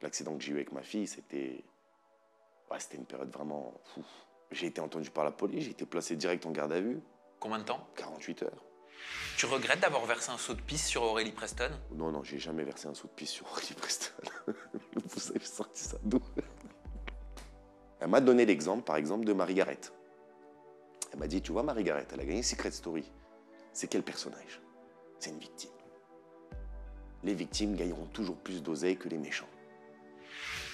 L'accident que j'ai eu avec ma fille, c'était une période vraiment fou. J'ai été entendu par la police, j'ai été placé direct en garde à vue. Combien de temps? 48 heures. Tu regrettes d'avoir versé un seau de pisse sur Aurélie Preston? Non, non, j'ai jamais versé un seau de pisse sur Aurélie Preston. Vous avez sorti ça d'où? Elle m'a donné l'exemple, par exemple, de Marie-Gareth. Elle m'a dit, tu vois, Marie-Gareth, elle a gagné Secret Story. C'est quel personnage? C'est une victime. Les victimes gagneront toujours plus d'oseille que les méchants.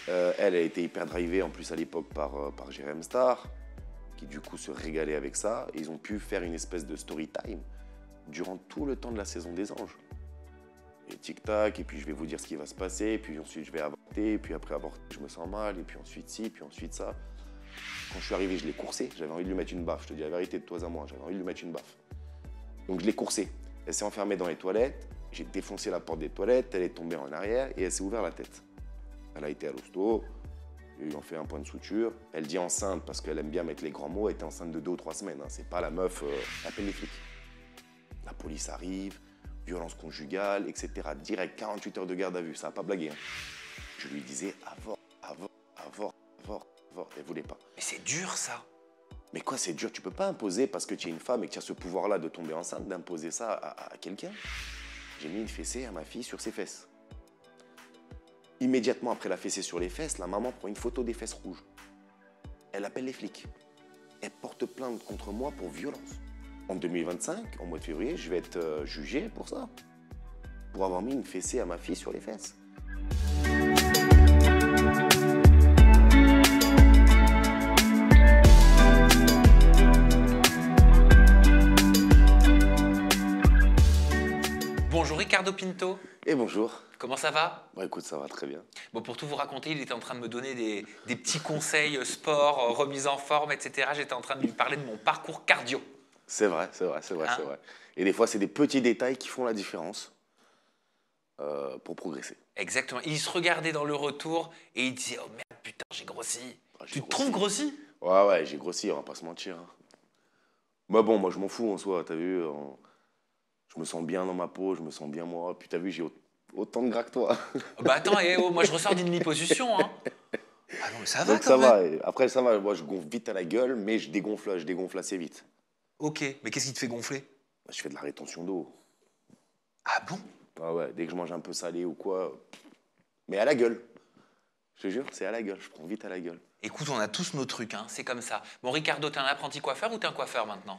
Elle a été hyper drivée en plus à l'époque par Jérém Star, qui du coup se régalait avec ça. Et ils ont pu faire une espèce de story time durant tout le temps de la saison des Anges. Et tic-tac, et puis je vais vous dire ce qui va se passer, et puis ensuite je vais avorter, et puis après avorter, je me sens mal, et puis ensuite ci, puis ensuite ça. Quand je suis arrivé, je l'ai coursé, j'avais envie de lui mettre une baffe, je te dis la vérité de toi à moi, j'avais envie de lui mettre une baffe. Donc je l'ai coursée. Elle s'est enfermée dans les toilettes, j'ai défoncé la porte des toilettes, elle est tombée en arrière, et elle s'est ouvert la tête. Elle a été à l'hosto, ils lui ont fait un point de suture. Elle dit enceinte parce qu'elle aime bien mettre les grands mots, elle était enceinte de 2 ou 3 semaines, hein. C'est pas la meuf, appelle les flics. La police arrive, violence conjugale, etc. Direct, 48 heures de garde à vue, ça n'a pas blagué. Hein. Je lui disais, avort. Elle voulait pas. Mais c'est dur, ça. Mais quoi, c'est dur, tu peux pas imposer parce que tu es une femme et que tu as ce pouvoir-là de tomber enceinte, d'imposer ça à quelqu'un. J'ai mis une fessée à ma fille sur ses fesses. Immédiatement après la fessée sur les fesses, la maman prend une photo des fesses rouges. Elle appelle les flics. Elle porte plainte contre moi pour violence. En 2025, en mois de février, je vais être jugé pour ça. Pour avoir mis une fessée à ma fille sur les fesses. Bonjour Ricardo Pinto. Et bonjour. Comment ça va? Bon, écoute, ça va très bien. Bon, pour tout vous raconter, il était en train de me donner des petits conseils sport, remise en forme, etc. J'étais en train de lui parler de mon parcours cardio. C'est vrai. Et des fois, c'est des petits détails qui font la différence pour progresser. Exactement. Il se regardait dans le retour et il disait « Oh merde, putain, j'ai grossi. Tu te trompes grossi? Ouais, j'ai grossi, on va pas se mentir. Hein. Moi, je m'en fous en soi, t'as vu. Je me sens bien dans ma peau, je me sens bien moi. Puis t'as vu, j'ai autant de gras que toi. Bah attends, moi je ressors d'une liposuction. Hein. Ah non, mais ça va Donc quand ça même. va. Et après, ça va. Moi, je gonfle vite à la gueule, mais je dégonfle assez vite. Ok, mais qu'est-ce qui te fait gonfler? Je fais de la rétention d'eau. Ah bon? Ah ouais, dès que je mange un peu salé ou quoi. Mais à la gueule. Je te jure, c'est à la gueule. Je prends vite à la gueule. Écoute, on a tous nos trucs, hein. C'est comme ça. Bon, Ricardo, t'es un apprenti coiffeur ou t'es un coiffeur maintenant?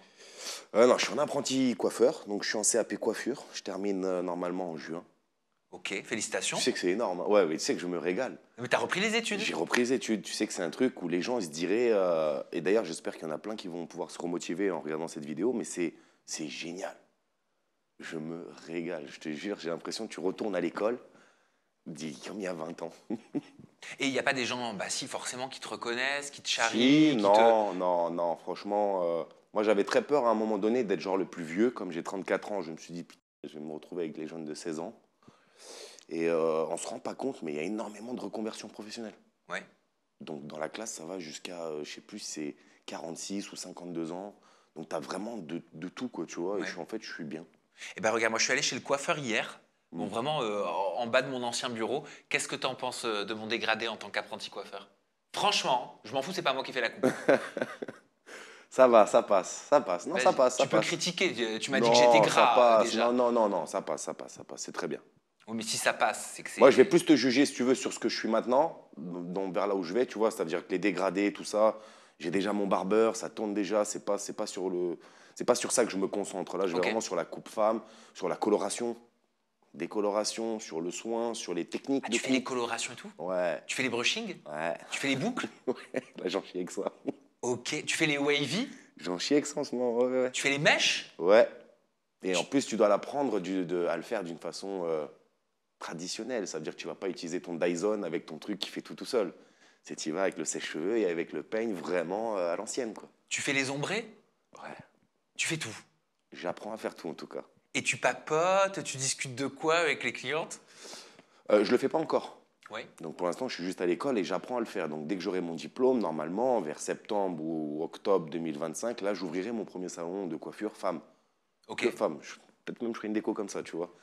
Non, je suis un apprenti coiffeur, donc je suis en CAP coiffure. Je termine normalement en juin. Ok, félicitations. Tu sais que c'est énorme. Hein. Ouais, mais tu sais que je me régale. Mais t'as repris les études? J'ai repris les études. Tu sais que c'est un truc où les gens ils se diraient... et d'ailleurs, j'espère qu'il y en a plein qui vont pouvoir se remotiver en regardant cette vidéo, mais c'est génial. Je me régale, je te jure. J'ai l'impression que tu retournes à l'école comme il y a 20 ans. Et il n'y a pas des gens, bah si, forcément, qui te reconnaissent, qui te charrient, Si, non, franchement... moi, j'avais très peur à un moment donné d'être genre le plus vieux. Comme j'ai 34 ans, je me suis dit, putain, je vais me retrouver avec les jeunes de 16 ans. Et on ne se rend pas compte, mais il y a énormément de reconversions professionnelles. Ouais. Donc, dans la classe, ça va jusqu'à, je sais plus, c'est 46 ou 52 ans. Donc, tu as vraiment de tout, quoi, tu vois. Ouais. Et en fait, je suis bien. Eh ben regarde, moi, je suis allé chez le coiffeur hier. Bon, vraiment, en bas de mon ancien bureau. Qu'est-ce que t'en penses de mon dégradé en tant qu'apprenti coiffeur? Franchement, je m'en fous, c'est pas moi qui fais la coupe. Ça va, ça passe. Non, ça passe, Tu peux critiquer, tu m'as dit que Non, j'étais ça gras passe. déjà. Non, ça passe. C'est très bien. Oui, mais si ça passe, c'est que c'est... Moi, je vais plus te juger, si tu veux, sur ce que je suis maintenant, vers là où je vais, tu vois. C'est-à-dire que les dégradés, tout ça, j'ai déjà mon barbeur, ça tourne déjà. C'est pas sur ça que je me concentre. Là, je vais vraiment sur la coupe femme, sur la coloration, décoloration, sur le soin, sur les techniques. Ah, tu fais les colorations et tout? Ouais. Tu fais les brushings? Ouais. Tu fais les boucles? Ouais, là, j'en chie avec ça. Ok. Tu fais les wavy? J'en chie avec ça en ce moment, ouais. Tu fais les mèches? Ouais. Et en plus, tu dois l'apprendre à le faire d'une façon traditionnelle. Ça veut dire que tu vas pas utiliser ton Dyson avec ton truc qui fait tout seul. Tu y vas avec le sèche-cheveux et avec le peigne vraiment à l'ancienne, quoi. Tu fais les ombrés? Ouais. Tu fais tout? J'apprends à faire tout, en tout cas. Et tu papotes, tu discutes de quoi avec les clientes? Je le fais pas encore. Ouais. Donc pour l'instant, je suis juste à l'école et j'apprends à le faire. Donc dès que j'aurai mon diplôme, normalement, vers septembre ou octobre 2025, là, j'ouvrirai mon premier salon de coiffure femme. Ok. Que femme. Peut-être même je ferai une déco comme ça, tu vois.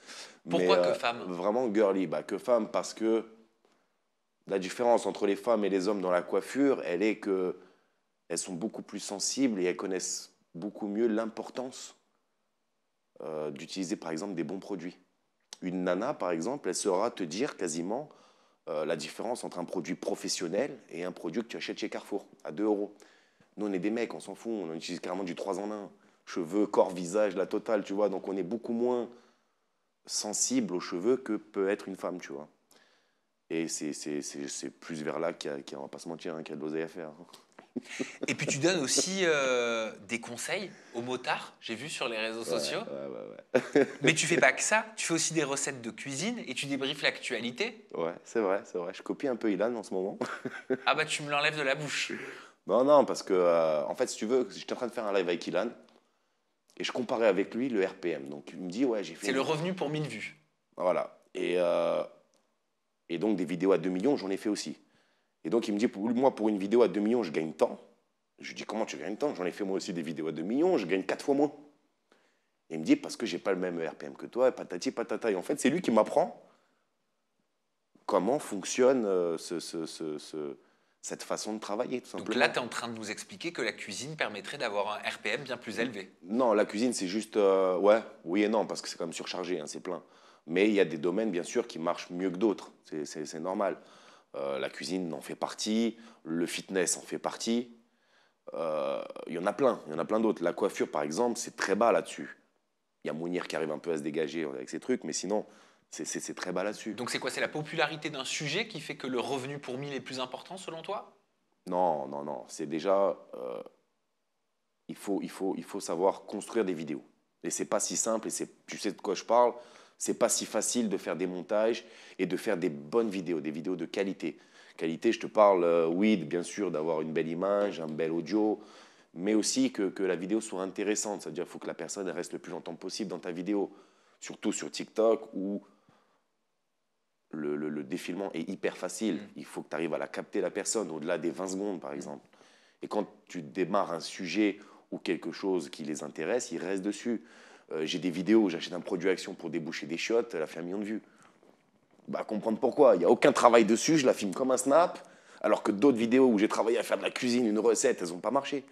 Pourquoi Mais, que femme? Vraiment girly. Que femme parce que La différence entre les femmes et les hommes dans la coiffure, elle est que elles sont beaucoup plus sensibles et elles connaissent beaucoup mieux l'importance d'utiliser par exemple des bons produits. Une nana, par exemple, elle saura te dire quasiment la différence entre un produit professionnel et un produit que tu achètes chez Carrefour à 2 euros. Nous, on est des mecs, on s'en fout, on utilise carrément du 3 en 1. Cheveux, corps, visage, la totale, tu vois. Donc on est beaucoup moins sensible aux cheveux que peut être une femme, tu vois. Et c'est plus vers là on va pas se mentir, qu'il y a de l'oseille à faire. Et puis tu donnes aussi des conseils aux motards, j'ai vu sur les réseaux sociaux. Ouais. Mais tu fais pas que ça, tu fais aussi des recettes de cuisine et tu débriefes l'actualité. Ouais, c'est vrai, c'est vrai. Je copie un peu Ilan en ce moment. Ah bah tu me l'enlèves de la bouche. Non, non, parce que, en fait, si tu veux, j'étais en train de faire un live avec Ilan et je comparais avec lui le RPM. Donc il me dit, ouais, j'ai fait. C'est le revenu pour 1000 vues. Voilà. Et donc des vidéos à 2 millions, j'en ai fait aussi. Et donc il me dit, moi, pour une vidéo à 2 millions, je gagne tant. Je lui dis, comment tu gagnes tant? J'en ai fait moi aussi des vidéos à 2 millions, je gagne 4 fois moins. Et il me dit, parce que j'ai pas le même RPM que toi, et patati patata. Et en fait, c'est lui qui m'apprend comment fonctionne cette façon de travailler, tout simplement. Donc là, tu es en train de nous expliquer que la cuisine permettrait d'avoir un RPM bien plus élevé. Non, la cuisine, c'est juste, ouais, oui et non, parce que c'est quand même surchargé, hein, c'est plein. Mais il y a des domaines, bien sûr, qui marchent mieux que d'autres. C'est normal. La cuisine en fait partie, le fitness en fait partie. Il y en a plein d'autres. La coiffure, par exemple, c'est très bas là-dessus. Il y a Mounir qui arrive un peu à se dégager avec ses trucs, mais sinon, c'est très bas là-dessus. Donc c'est quoi? C'est la popularité d'un sujet qui fait que le revenu pour 1000 est plus important selon toi? Non, non, non. C'est déjà, il faut savoir construire des vidéos. Et c'est pas si simple, et tu sais de quoi je parle, c'est pas si facile de faire des montages et de faire des bonnes vidéos, des vidéos de qualité. Qualité, je te parle, oui, bien sûr, d'avoir une belle image, un bel audio, mais aussi que la vidéo soit intéressante. C'est-à-dire qu'il faut que la personne reste le plus longtemps possible dans ta vidéo. Surtout sur TikTok où le défilement est hyper facile. Il faut que tu arrives à la capter, la personne, au-delà des 20 secondes, par exemple. Et quand tu démarres un sujet ou quelque chose qui les intéresse, ils restent dessus. J'ai des vidéos où j'achète un produit action pour déboucher des chiottes, elle a fait 1 million de vues. Bah, comprendre pourquoi. Il n'y a aucun travail dessus, je la filme comme un snap, alors que d'autres vidéos où j'ai travaillé à faire de la cuisine, une recette, elles n'ont pas marché.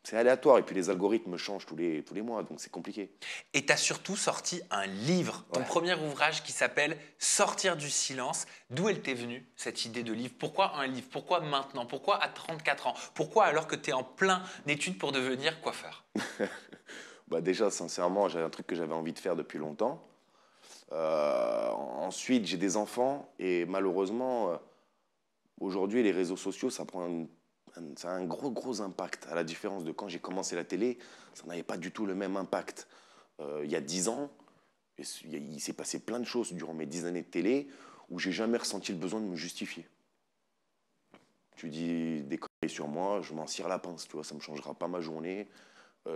C'est aléatoire, et puis les algorithmes changent tous les mois, donc c'est compliqué. Et tu as surtout sorti un livre, ton premier ouvrage qui s'appelle Sortir du silence. D'où elle t'est venue, cette idée de livre? Pourquoi un livre? Pourquoi maintenant? Pourquoi à 34 ans? Pourquoi alors que tu es en plein étude pour devenir coiffeur? Bah déjà, sincèrement, j'avais un truc que j'avais envie de faire depuis longtemps. Ensuite, j'ai des enfants, et malheureusement, aujourd'hui, les réseaux sociaux, ça a un gros impact. À la différence de quand j'ai commencé la télé, ça n'avait pas du tout le même impact. Il y a 10 ans, il s'est passé plein de choses durant mes 10 années de télé où j'ai jamais ressenti le besoin de me justifier. Tu dis des conneries sur moi, je m'en cire la pince, tu vois, ça ne me changera pas ma journée,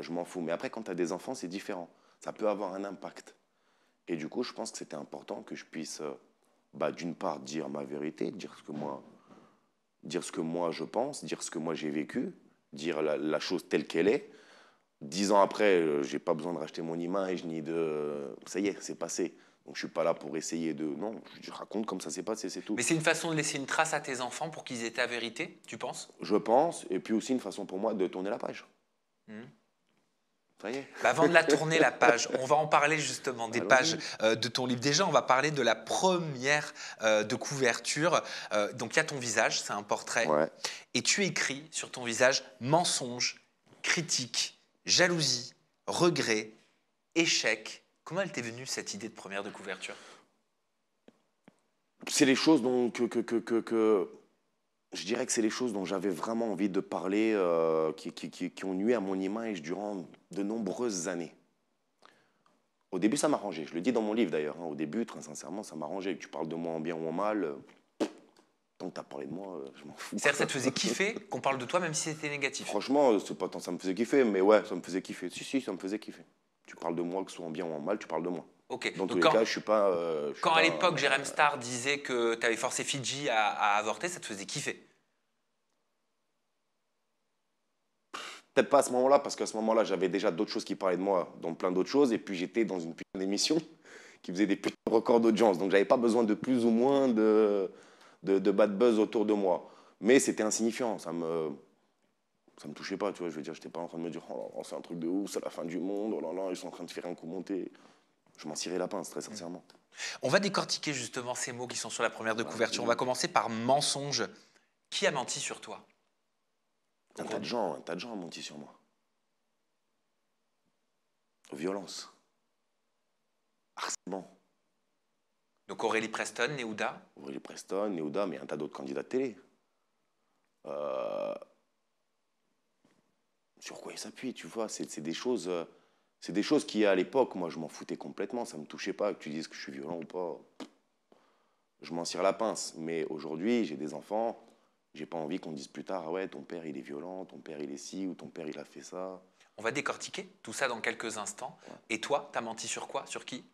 je m'en fous. Mais après, quand tu as des enfants, c'est différent. Ça peut avoir un impact. Et du coup, je pense que c'était important que je puisse, d'une part, dire ma vérité, dire ce que moi je pense, dire ce que moi j'ai vécu, dire la chose telle qu'elle est. 10 ans après, j'ai pas besoin de racheter mon image ni de. Ça y est, c'est passé. Donc je suis pas là pour essayer de. Non, je raconte comme ça s'est passé, c'est tout. Mais c'est une façon de laisser une trace à tes enfants pour qu'ils aient ta vérité, tu penses? Je pense, et puis aussi une façon pour moi de tourner la page. Ça y est. Bah avant de la tourner, la page, on va en parler justement des pages de ton livre. Déjà, on va parler de la première de couverture. Donc, il y a ton visage, c'est un portrait. Ouais. Et tu écris sur ton visage mensonge, critique, jalousie, regret, échec. Comment elle t'est venue cette idée de première de couverture? C'est les choses dont, je dirais que c'est les choses dont j'avais vraiment envie de parler, qui ont nuit à mon image durant de nombreuses années. Au début, ça m'arrangeait. Je le dis dans mon livre d'ailleurs. Au début, très sincèrement, ça m'arrangeait. Que tu parles de moi en bien ou en mal, tant que tu as parlé de moi, je m'en fous. C'est-à-dire que ça te faisait kiffer qu'on parle de toi même si c'était négatif? Franchement, c'est pas tant ça me faisait kiffer, mais ouais, ça me faisait kiffer. Si, ça me faisait kiffer. Tu parles de moi, que ce soit en bien ou en mal, tu parles de moi. Ok. Dans Donc tous les cas, je suis pas. quand à l'époque, Jérém Star disait que tu avais forcé Fidji à avorter, ça te faisait kiffer? Peut-être pas à ce moment-là, parce qu'à ce moment-là, j'avais déjà d'autres choses qui parlaient de moi, dans plein d'autres choses, et puis j'étais dans une putain d'émission qui faisait des putains de records d'audience, donc j'avais pas besoin de plus ou moins de bad buzz autour de moi. Mais c'était insignifiant, ça me touchait pas, tu vois. Je veux dire, j'étais pas en train de me dire, oh, là là, c'est un truc de ouf, c'est la fin du monde, oh là là, ils sont en train de faire un coup monter. Je m'en cirais la pince, très sincèrement. On va décortiquer justement ces mots qui sont sur la première de Ouais, couverture. On va commencer par mensonge. Qui a menti sur toi? un tas de gens ont menti sur moi. Violence, harcèlement. Donc Aurélie Preston, Néouda. Aurélie Preston, Néouda, mais un tas d'autres candidats de télé. Euh, Sur quoi ils s'appuient, tu vois, c'est des choses qui, à l'époque, moi, je m'en foutais complètement. Ça me touchait pas que tu dises que je suis violent ou pas. Je m'en cire la pince. Mais aujourd'hui, j'ai des enfants. J'ai pas envie qu'on dise plus tard, ah ouais, ton père, il est violent, ton père, il est ci, ou ton père, il a fait ça. On va décortiquer tout ça dans quelques instants. Ouais. Et toi, t'as menti sur quoi? Sur qui?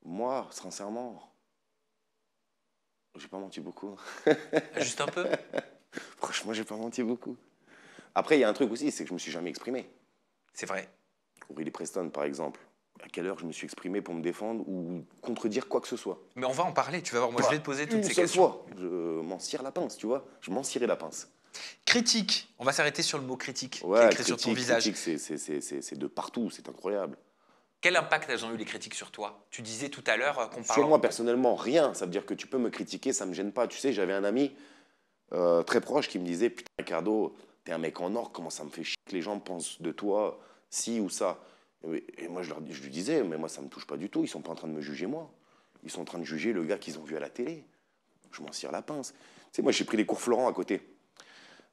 Moi, sincèrement, j'ai pas menti beaucoup. Juste un peu? Franchement, j'ai pas menti beaucoup. Après, il y a un truc aussi, c'est que je me suis jamais exprimé. C'est vrai. Aurélie Preston, par exemple. À quelle heure je me suis exprimé pour me défendre ou contredire quoi que ce soit? Mais on va en parler, tu vas voir. Moi, je vais te poser toutes Une ces seule questions. fois, je m'en cire la pince, tu vois. Je m'en cirais la pince. Critique. On va s'arrêter sur le mot critique qui est Ouais, écrit sur ton visage. critique, c'est de partout, c'est incroyable. Quel impact elles ont eu les critiques sur toi? Tu disais tout à l'heure qu'on Sur parle. moi, personnellement, rien. Ça veut dire que tu peux me critiquer, ça me gêne pas. Tu sais, j'avais un ami très proche qui me disait, putain, Ricardo, t'es un mec en or, comment ça me fait chier que les gens pensent de toi ci ou ça. Et moi, je lui disais, mais moi, ça me touche pas du tout. Ils sont pas en train de me juger, moi. Ils sont en train de juger le gars qu'ils ont vu à la télé. Je m'en cire la pince. Tu sais, moi, j'ai pris les cours Florent à côté.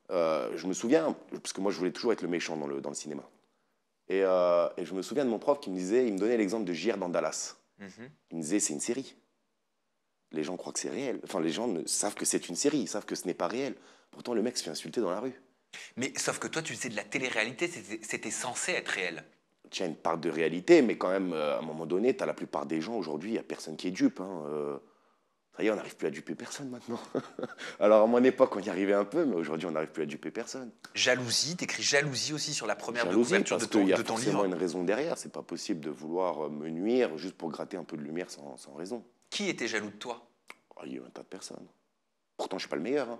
Je me souviens, parce que moi, je voulais toujours être le méchant dans le cinéma. Et je me souviens de mon prof qui me disait, il me donnait l'exemple de JR dans Dallas. Mhm. Il me disait, c'est une série. Les gens croient que c'est réel. Enfin, les gens savent que c'est une série, ils savent que ce n'est pas réel. Pourtant, le mec se fait insulter dans la rue. Mais sauf que toi, tu faisais de la télé-réalité, c'était censé être réel. Tu as une part de réalité, mais quand même, à un moment donné, tu as la plupart des gens aujourd'hui, il n'y a personne qui est dupe. Hein. Ça y est, on n'arrive plus à duper personne maintenant. Alors, à mon époque, on y arrivait un peu, mais aujourd'hui, on n'arrive plus à duper personne. Jalousie, t'écris jalousie aussi sur la première de Jalousie, couverture parce de ton qu'il y a livre. forcément une raison derrière. C'est pas possible de vouloir me nuire juste pour gratter un peu de lumière sans raison. Qui était jaloux de toi? Oh, il y a eu un tas de personnes. Pourtant, je suis pas le meilleur. Hein.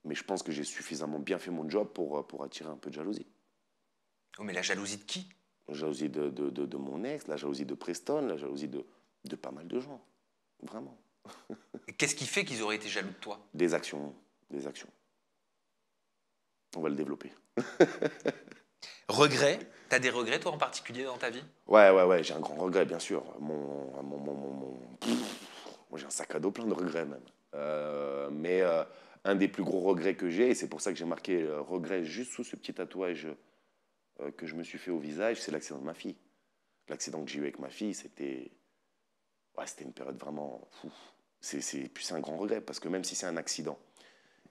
Mais je pense que j'ai suffisamment bien fait mon job pour attirer un peu de jalousie. Oh, mais la jalousie de qui? La jalousie de mon ex, la jalousie de Preston, la jalousie de pas mal de gens. Vraiment. Et qu'est-ce qui fait qu'ils auraient été jaloux de toi? Des actions, des actions. On va le développer. Regrets? T'as des regrets, toi, en particulier, dans ta vie? Ouais, j'ai un grand regret, bien sûr. Moi, j'ai un sac à dos plein de regrets, même. Mais un des plus gros regrets que j'ai, et c'est pour ça que j'ai marqué regret juste sous ce petit tatouage que je me suis fait au visage, c'est l'accident de ma fille. L'accident que j'ai eu avec ma fille, c'était une période vraiment... Fou. C'est un grand regret, parce que même si c'est un accident,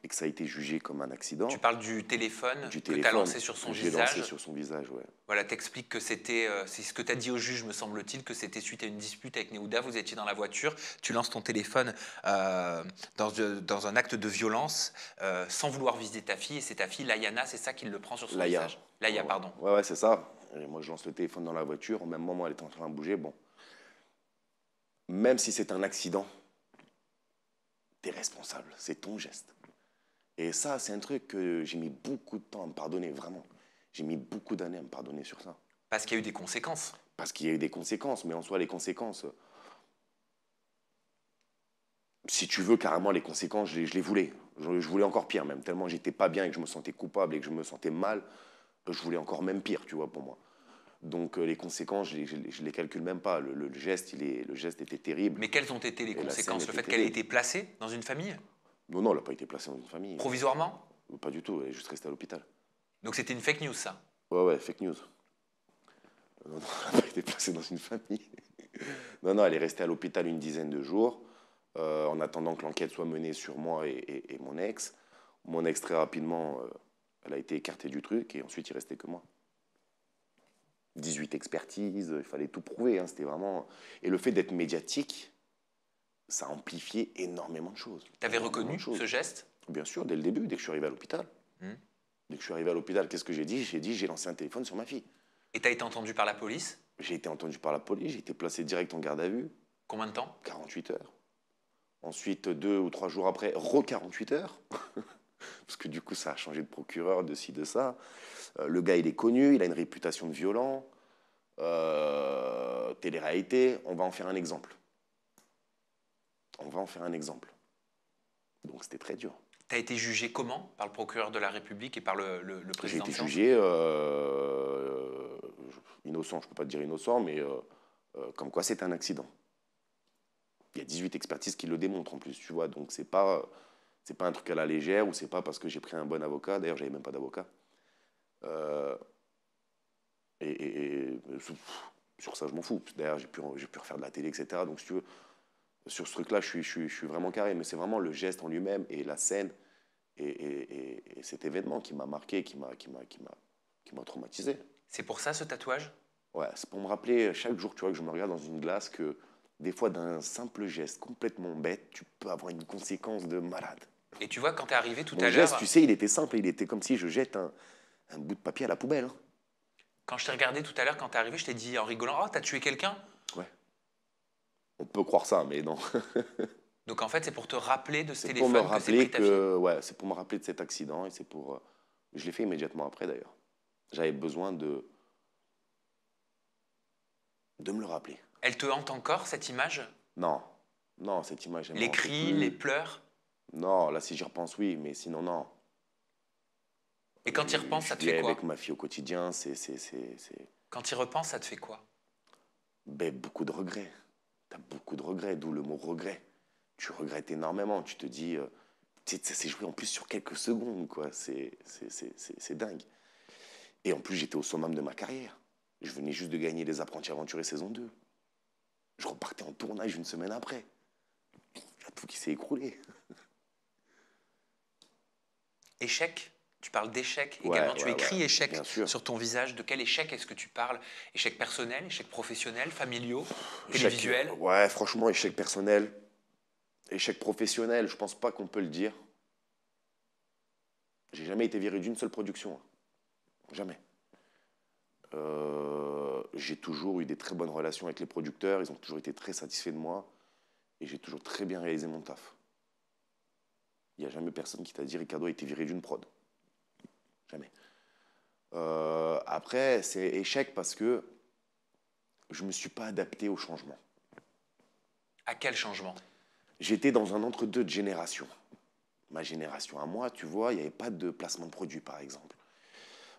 et que ça a été jugé comme un accident... Tu parles du téléphone Du que tu as téléphone lancé sur son que j'ai visage. lancé sur son visage, ouais. Voilà, t'expliques que c'était, c'est ce que tu as dit au juge, me semble-t-il, que c'était suite à une dispute avec Néouda. Vous étiez dans la voiture, tu lances ton téléphone dans un acte de violence sans vouloir viser ta fille, et c'est ta fille, Layana, c'est ça qui le prend sur son Laïa. visage. Laïa, Ouais. pardon. Ouais, c'est ça. Et moi, je lance le téléphone dans la voiture. Au même moment, elle est en train de bouger. Bon. Même si c'est un accident, t'es responsable. C'est ton geste. Et ça, c'est un truc que j'ai mis beaucoup de temps à me pardonner, vraiment. J'ai mis beaucoup d'années à me pardonner sur ça. Parce qu'il y a eu des conséquences. Parce qu'il y a eu des conséquences, mais en soi, les conséquences, si tu veux, carrément, les conséquences, je les voulais. Je voulais encore pire, même. Tellement j'étais pas bien et que je me sentais coupable et que je me sentais mal, je voulais encore même pire, tu vois, pour moi. Donc les conséquences, je les calcule même pas. Le geste, le geste était terrible. Mais quelles ont été les Et la conséquences? scène Le fait était qu'elle ait terrible. été placée dans une famille? Non, elle n'a pas été placée dans une famille. Provisoirement? Pas du tout, elle est juste restée à l'hôpital. Donc c'était une fake news, ça? Ouais, fake news. Non, elle n'a pas été placée dans une famille. Non, elle est restée à l'hôpital une dizaine de jours, en attendant que l'enquête soit menée sur moi et mon ex. Mon ex, très rapidement, elle a été écartée du truc, et ensuite, il restait que moi. 18 expertises, il fallait tout prouver, hein, c'était vraiment... Et le fait d'être médiatique, ça a amplifié énormément de choses. T'avais Énormément reconnu de choses. ce geste? Bien sûr, dès le début, dès que je suis arrivé à l'hôpital. Hmm. Dès que je suis arrivé à l'hôpital, qu'est-ce que j'ai dit? J'ai lancé un téléphone sur ma fille. Et t'as été entendu par la police? J'ai été entendu par la police, j'ai été placé direct en garde à vue, Combien de temps? 48 heures. Ensuite, 2 ou 3 jours après, re-48 heures. Parce que du coup, ça a changé de procureur, de ci, de ça. Le gars, il est connu, il a une réputation de violent. Télé-réalité, on va en faire un exemple. On va en faire un exemple. Donc c'était très dur. Tu as été jugé comment par le procureur de la République et par le J'ai président été de séance? jugé innocent, je ne peux pas te dire innocent, mais comme quoi c'est un accident. Il y a 18 expertises qui le démontrent en plus, tu vois. Donc c'est pas un truc à la légère ou c'est pas parce que j'ai pris un bon avocat. D'ailleurs, j'avais même pas d'avocat. Euh, sur ça, je m'en fous. D'ailleurs, j'ai pu refaire de la télé, etc. Donc si tu veux, sur ce truc-là, je suis vraiment carré. Mais c'est vraiment le geste en lui-même et la scène et cet événement qui m'a marqué, qui m'a traumatisé. C'est pour ça ce tatouage? Ouais, c'est pour me rappeler chaque jour, tu vois, que je me regarde dans une glace, que des fois, d'un simple geste complètement bête, tu peux avoir une conséquence de malade. Et tu vois, quand tu es arrivé tout Mon à geste, l'heure, tu sais, il était simple, il était comme si je jette un bout de papier à la poubelle. Hein. quand je t'ai regardé tout à l'heure, quand tu es arrivé, je t'ai dit en rigolant, oh, t'as tué quelqu'un? Ouais. On peut croire ça, mais non. Donc en fait, c'est pour te rappeler de ce C'est pour me téléphone que s'est pris rappeler ta fille. ouais, c'est pour me rappeler de cet accident et c'est pour. Je l'ai fait immédiatement après d'ailleurs. J'avais besoin de me le rappeler. Elle te hante encore, cette image? Non, non, cette image, elle me Les hantait cris, les plus. pleurs? Non, là, si j'y repense, oui, mais sinon, non. Et quand tu y repenses, Je ça te vis fait avec quoi? ma fille au quotidien, Quand tu y repenses, ça te fait quoi? ben, beaucoup de regrets. Tu as beaucoup de regrets, d'où le mot regret. Tu regrettes énormément, tu te dis, ça s'est joué en plus sur quelques secondes, quoi. C'est dingue. Et en plus, j'étais au summum de ma carrière. Je venais juste de gagner Les Apprentis Aventuriers saison 2. Je repartais en tournage une semaine après. Il y a tout qui s'est écroulé. Échec? Tu parles d'échec Ouais, également. Tu ouais, ouais, écris échec bien sûr. sur ton visage. De quel échec est-ce que tu parles? Échec personnel, échec professionnel, familiaux, Échec, télévisuel? ouais, franchement, échec personnel. Échec professionnel, je pense pas qu'on peut le dire. J'ai jamais été viré d'une seule production. Hein. Jamais. J'ai toujours eu des très bonnes relations avec les producteurs. Ils ont toujours été très satisfaits de moi. Et j'ai toujours très bien réalisé mon taf. Il n'y a jamais personne qui t'a dit Ricardo a été viré d'une prod. Jamais. Après, c'est échec parce que je ne me suis pas adapté au changement. À quel changement? J'étais dans un entre-deux de génération. Ma génération à moi, tu vois, il n'y avait pas de placement de produit, par exemple.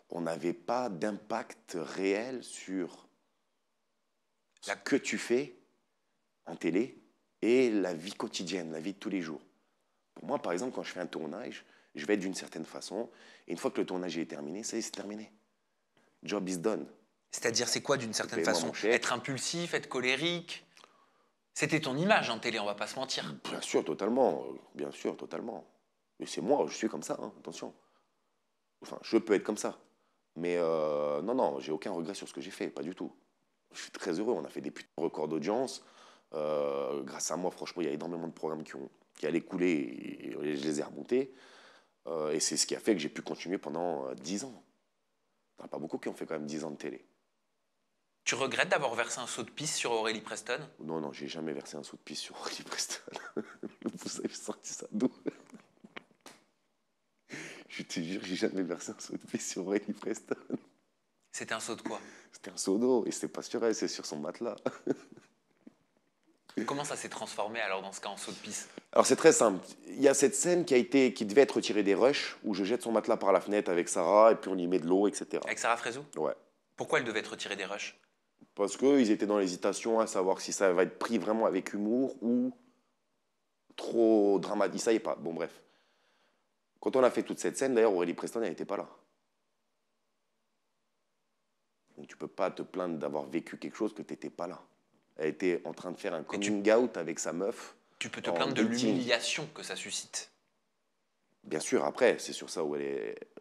On n'avait pas d'impact réel sur ce que tu fais en télé et la vie quotidienne, la vie de tous les jours. Pour moi, par exemple, quand je fais un tournage, je vais être d'une certaine façon, et une fois que le tournage est terminé, ça y est, c'est terminé. Job is done. C'est-à-dire, c'est quoi d'une certaine Payez-moi façon? mon chèque. Être impulsif, être colérique? C'était ton image en télé, on va pas se mentir. Bien sûr, totalement. Bien sûr, totalement. Et c'est moi, je suis comme ça, hein, attention. Enfin, je peux être comme ça. Mais non, non, j'ai aucun regret sur ce que j'ai fait, pas du tout. Je suis très heureux, on a fait des putains de records d'audience. Grâce à moi, franchement, il y a énormément de programmes qui allaient couler et je les ai remontés. Et c'est ce qui a fait que j'ai pu continuer pendant 10 ans. Il n'y en a pas beaucoup qui ont fait quand même 10 ans de télé. Tu regrettes d'avoir versé un saut de pisse sur Aurélie Preston? Non, non, j'ai jamais versé un saut de pisse sur Aurélie Preston. Vous avez sorti ça d'où? Je te jure, j'ai jamais versé un saut de pisse sur Aurélie Preston. C'était un saut de quoi? C'était un seau d'eau et c'est pas sur elle, c'est sur son matelas. Comment ça s'est transformé alors dans ce cas en saut de pisse? Alors c'est très simple. Il y a cette scène qui devait être retirée des rushs, où je jette son matelas par la fenêtre avec Sarah, et puis on y met de l'eau, etc. Avec Sarah Frézou? Ouais. Pourquoi elle devait être retirée des rushs? Parce qu'ils étaient dans l'hésitation à savoir si ça va être pris vraiment avec humour ou trop dramatique. Ça y est pas. Bon, bref. Quand on a fait toute cette scène, d'ailleurs, Aurélie Preston, elle n'était pas là. Donc tu peux pas te plaindre d'avoir vécu quelque chose que tu n'étais pas là. Elle était en train de faire un coming out avec sa meuf. Tu peux te en plaindre de dating. l'humiliation que ça suscite. Bien sûr, après, c'est sur ça où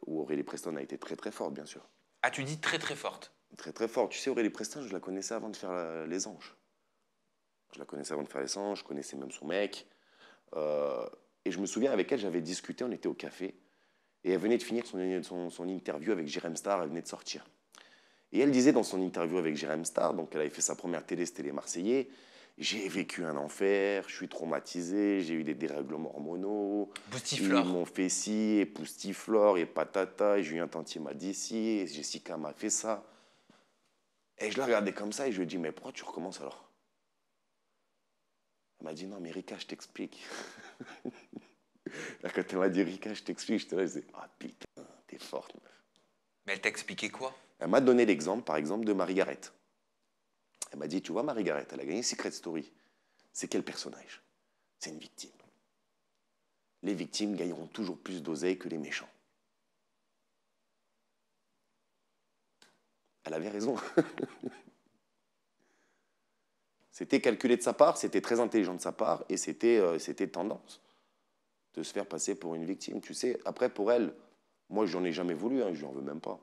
Aurélie Preston a été très très forte, bien sûr. Ah, tu dis très très forte. Très très forte. Tu sais, Aurélie Preston, je la connaissais avant de faire Les Anges. Je la connaissais avant de faire Les Anges, je connaissais même son mec. Et je me souviens, avec elle, j'avais discuté, on était au café. Et elle venait de finir son interview avec Jérém Star, elle venait de sortir. Et elle disait dans son interview avec Jérém Star, donc elle avait fait sa première télé, c'était Les Marseillais, J'ai vécu un enfer, je suis traumatisé, j'ai eu des dérèglements hormonaux. Boostiflore. Ils m'ont fait ci, et Boostiflore, et patata, et Julien Tantier m'a dit ci, et Jessica m'a fait ça. Et je la regardais comme ça et je lui ai dit, mais pourquoi tu recommences alors? Elle m'a dit, non, mais Rika, je t'explique. Là, quand elle m'a dit, Rika, je t'explique, j'étais là, je disais, ah putain, t'es forte, meuf. Mais elle t'a expliqué quoi? Elle m'a donné l'exemple, par exemple, de Marie-Gareth. Elle m'a dit, tu vois, Marie-Gareth, elle a gagné Secret Story. C'est quel personnage? C'est une victime. Les victimes gagneront toujours plus d'oseille que les méchants. Elle avait raison. C'était calculé de sa part, c'était très intelligent de sa part, et c'était tendance de se faire passer pour une victime. Tu sais, après, pour elle, moi, je n'en ai jamais voulu, hein, je n'en veux même pas.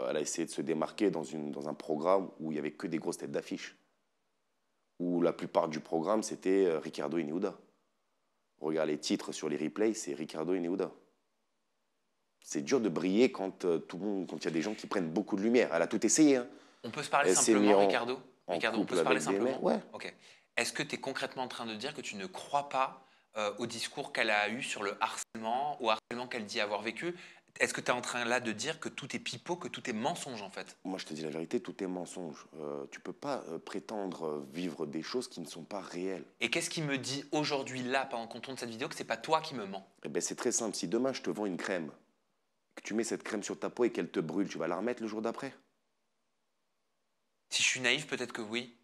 Elle a essayé de se démarquer dans un programme où il n'y avait que des grosses têtes d'affiche. Où la plupart du programme, c'était Ricardo et Néouda. Regarde les titres sur les replays, c'est Ricardo et Néouda. C'est dur de briller quand quand il y a des gens qui prennent beaucoup de lumière. Elle a tout essayé. Hein. On peut se parler Elle s'est mis simplement, Ricardo? en Ricardo, on couple peut se parler avec des simplement? mecs, ouais. Ok. Est-ce que tu es concrètement en train de dire que tu ne crois pas au discours qu'elle a eu sur le harcèlement, au harcèlement qu'elle dit avoir vécu? Est-ce que tu es en train là de dire que tout est pipeau, que tout est mensonge en fait? Moi, je te dis la vérité, tout est mensonge. Tu peux pas prétendre vivre des choses qui ne sont pas réelles. Et qu'est-ce qui me dit aujourd'hui, là, pendant qu'on tourne cette vidéo, que c'est pas toi qui me mens? Eh ben, c'est très simple. Si demain, je te vends une crème, que tu mets cette crème sur ta peau et qu'elle te brûle, tu vas la remettre le jour d'après? Si je suis naïf, peut-être que oui.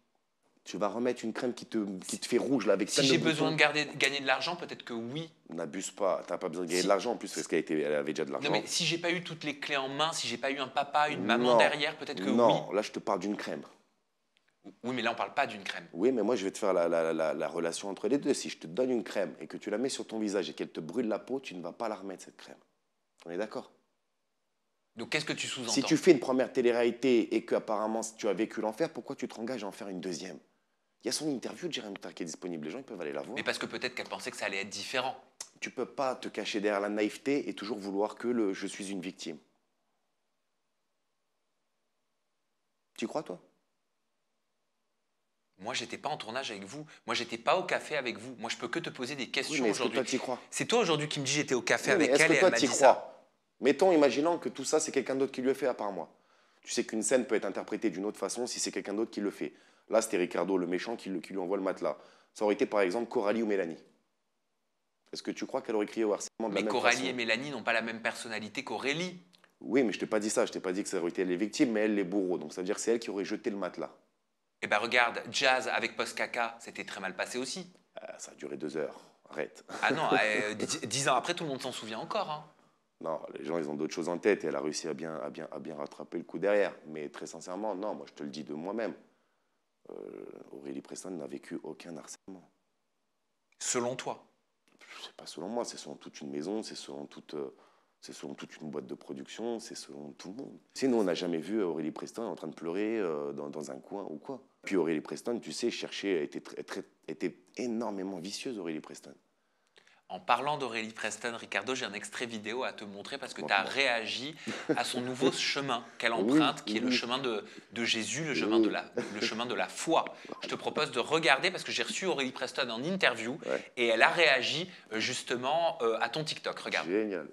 Tu vas remettre une crème qui te fait rouge là avec Si j'ai besoin de gagner de l'argent, peut-être que oui. N'abuse pas, t'as pas besoin de gagner de l'argent en plus parce elle avait déjà de l'argent. Non mais si j'ai pas eu toutes les clés en main, si j'ai pas eu un papa, une maman Non, derrière, peut-être que oui. Non, là je te parle d'une crème. Oui, mais là on parle pas d'une crème. Oui, mais moi je vais te faire la relation entre les deux. Si je te donne une crème et que tu la mets sur ton visage et qu'elle te brûle la peau, tu ne vas pas la remettre cette crème. On est d'accord? Donc qu'est-ce que tu sous-entends? Si tu fais une première télé-réalité et qu'apparemment tu as vécu l'enfer, pourquoi tu te engages à en faire une deuxième? Il y a son interview de Jérém Tarr qui est disponible, les gens ils peuvent aller la voir. Mais parce que peut-être qu'elle pensait que ça allait être différent. Tu peux pas te cacher derrière la naïveté et toujours vouloir que je suis une victime. Tu crois, toi? Moi, j'étais pas en tournage avec vous. Moi, j'étais pas au café avec vous. Moi, je peux que te poser des questions Oui, mais est-ce que aujourd'hui. toi, tu y crois? C'est toi aujourd'hui qui me dis j'étais au café Oui, mais avec est-ce elle que et toi, elle m'a tu y dit crois? ça. Mettons, imaginons que tout ça, c'est quelqu'un d'autre qui lui a fait à part moi. Tu sais qu'une scène peut être interprétée d'une autre façon si c'est quelqu'un d'autre qui le fait. Là, c'était Ricardo, le méchant, qui lui envoie le matelas. Ça aurait été, par exemple, Coralie ou Mélanie. Est-ce que tu crois qu'elle aurait crié au harcèlement de la Mais même Coralie façon? et Mélanie n'ont pas la même personnalité qu'Aurélie. Oui, mais je t'ai pas dit ça. Je t'ai pas dit que ça aurait été les victimes, mais elle, les bourreaux. Donc ça veut dire que c'est elle qui aurait jeté le matelas. Eh ben regarde, Jazz avec Post Caca, c'était très mal passé aussi. Ça a duré 2 heures. Arrête. Ah non, 10 ans après, tout le monde s'en souvient encore. Hein. Non, les gens, ils ont d'autres choses en tête et elle a réussi à bien rattraper le coup derrière. Mais très sincèrement, non, moi, je te le dis de moi-même. Aurélie Preston n'a vécu aucun harcèlement. Selon toi? C'est pas selon moi, c'est selon toute une maison, c'est selon toute une boîte de production, c'est selon tout le monde. Sinon, on n'a jamais vu Aurélie Preston en train de pleurer dans un coin ou quoi. Puis Aurélie Preston, tu sais, était énormément vicieuse, Aurélie Preston. En parlant d'Aurélie Preston, Ricardo, j'ai un extrait vidéo à te montrer parce que tu as réagi à son nouveau chemin qu'elle emprunte, qui est le chemin de Jésus, le chemin de la foi. Je te propose de regarder parce que j'ai reçu Aurélie Preston en interview et elle a réagi justement à ton TikTok. Regarde. Génial.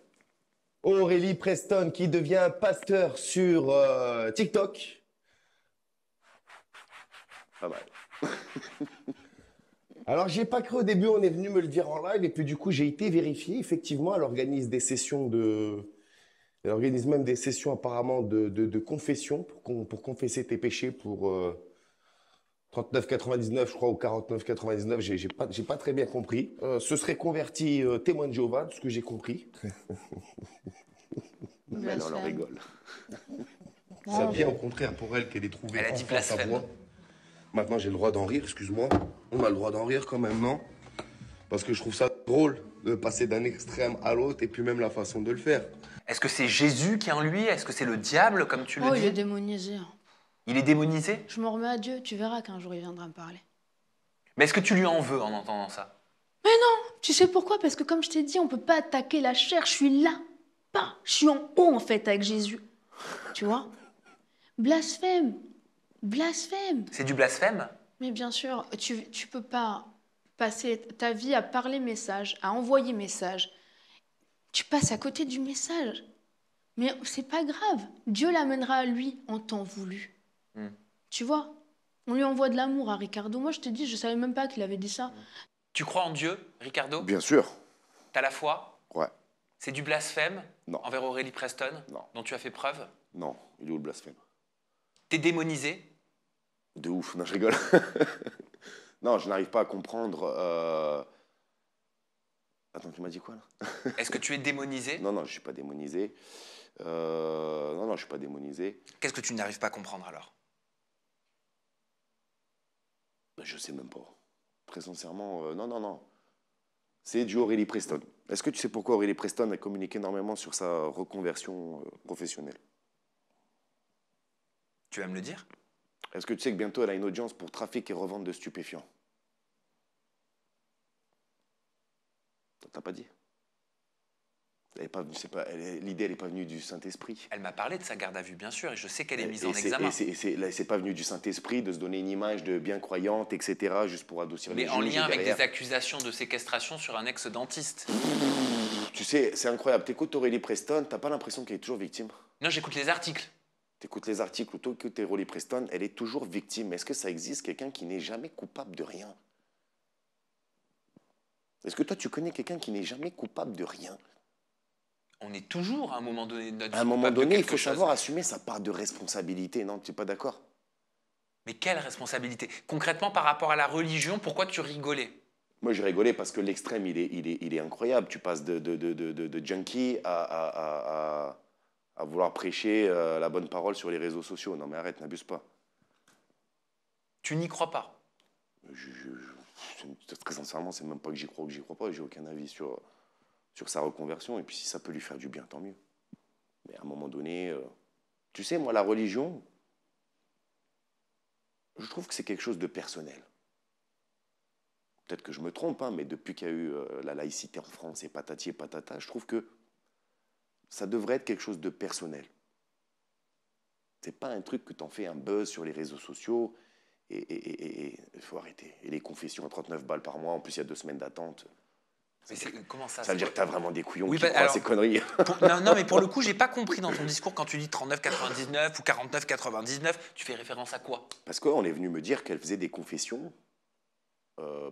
Aurélie Preston qui devient pasteur sur TikTok. Pas mal. Alors, j'ai pas cru au début, on est venu me le dire en live, et puis du coup, j'ai été vérifié. Effectivement, elle organise des sessions Elle organise même des sessions apparemment de confession pour confesser tes péchés pour 39,99, je crois, ou 49,99. J'ai pas très bien compris. Se serait converti témoin de Jéhovah, de ce que j'ai compris. Mais non, on en rigole. C'est bien au contraire pour elle qu'elle ait trouvé Elle a dit enfin sa blasphème. voie. Maintenant, j'ai le droit d'en rire, excuse-moi. On a le droit d'en rire quand même, non? Parce que je trouve ça drôle de passer d'un extrême à l'autre et puis même la façon de le faire. Est-ce que c'est Jésus qui est en lui? Est-ce que c'est le diable, comme tu le Oh, dis? il est démonisé. Il est démonisé? Je m'en remets à Dieu, tu verras qu'un jour il viendra me parler. Mais est-ce que tu lui en veux en entendant ça? Tu sais pourquoi? Parce que comme je t'ai dit, on peut pas attaquer la chair, je suis là, pas. Je suis en haut en fait avec Jésus. Tu vois? Blasphème. Blasphème. C'est du blasphème? Mais bien sûr, tu peux pas passer ta vie à parler message, à envoyer message. Tu passes à côté du message. Mais c'est pas grave. Dieu l'amènera à lui en temps voulu. Hmm. Tu vois? On lui envoie de l'amour à Ricardo. Moi, je te dis, je savais même pas qu'il avait dit ça. Tu crois en Dieu, Ricardo? Bien sûr. T'as la foi? Ouais. C'est du blasphème Non. envers Aurélie Preston, Non. dont tu as fait preuve? Non, il est où le blasphème? T'es démonisé? De ouf, non, je rigole. Non, je n'arrive pas à comprendre. Attends, tu m'as dit quoi là? Est-ce que tu es démonisé? Non, non, je ne suis pas démonisé. Non, non, je ne suis pas démonisé. Qu'est-ce que tu n'arrives pas à comprendre alors? Ben, je ne sais même pas. Très sincèrement, non, non, non. C'est du Aurélie Preston. Est-ce que tu sais pourquoi Aurélie Preston a communiqué énormément sur sa reconversion professionnelle? Tu vas me le dire? Est-ce que tu sais que bientôt elle a une audience pour trafic et revente de stupéfiants? T'as pas dit? L'idée, elle n'est pas venue du Saint-Esprit. Elle m'a parlé de sa garde à vue, bien sûr, et je sais qu'elle est mise en Et examen. c'est pas venu du Saint-Esprit de se donner une image de bien croyante, etc., juste pour adoucir les Mais juges. en lien et avec derrière. des accusations de séquestration sur un ex-dentiste. Tu sais, c'est incroyable. T'écoutes Aurélie Preston, t'as pas l'impression qu'elle est toujours victime. Non, j'écoute les articles. T'écoutes les articles ou t'écoutes Aurélie Preston, elle est toujours victime. Est-ce que ça existe quelqu'un qui n'est jamais coupable de rien? Est-ce que toi, tu connais quelqu'un qui n'est jamais coupable de rien? On est toujours, à un moment donné, de notre vie À un moment coupable de donné, il quelque faut chose. savoir assumer sa part de responsabilité. Non, tu n'es pas d'accord? Mais quelle responsabilité? Concrètement, par rapport à la religion, pourquoi tu rigolais? Moi, j'ai rigolé parce que l'extrême, il est incroyable. Tu passes de junkie à vouloir prêcher la bonne parole sur les réseaux sociaux. Non, mais arrête, n'abuse pas. Tu n'y crois pas? Très sincèrement, c'est même pas que j'y crois ou que j'y crois pas. J'ai aucun avis sur sa reconversion. Et puis, si ça peut lui faire du bien, tant mieux. Mais à un moment donné, tu sais, moi, la religion, je trouve que c'est quelque chose de personnel. Peut-être que je me trompe, hein, mais depuis qu'il y a eu la laïcité en France et patati et patata, je trouve que ça devrait être quelque chose de personnel. C'est pas un truc que t'en fais un buzz sur les réseaux sociaux et il faut arrêter. Et les confessions à 39 balles par mois, en plus il y a 2 semaines d'attente. Mais comment ça? Ça veut dire que t'as vraiment des couillons Oui, qui croient à alors, ces conneries. Non, non, mais pour le coup, j'ai pas compris dans ton discours quand tu dis 39,99 ou 49,99, tu fais référence à quoi? Parce qu'on est venu me dire qu'elle faisait des confessions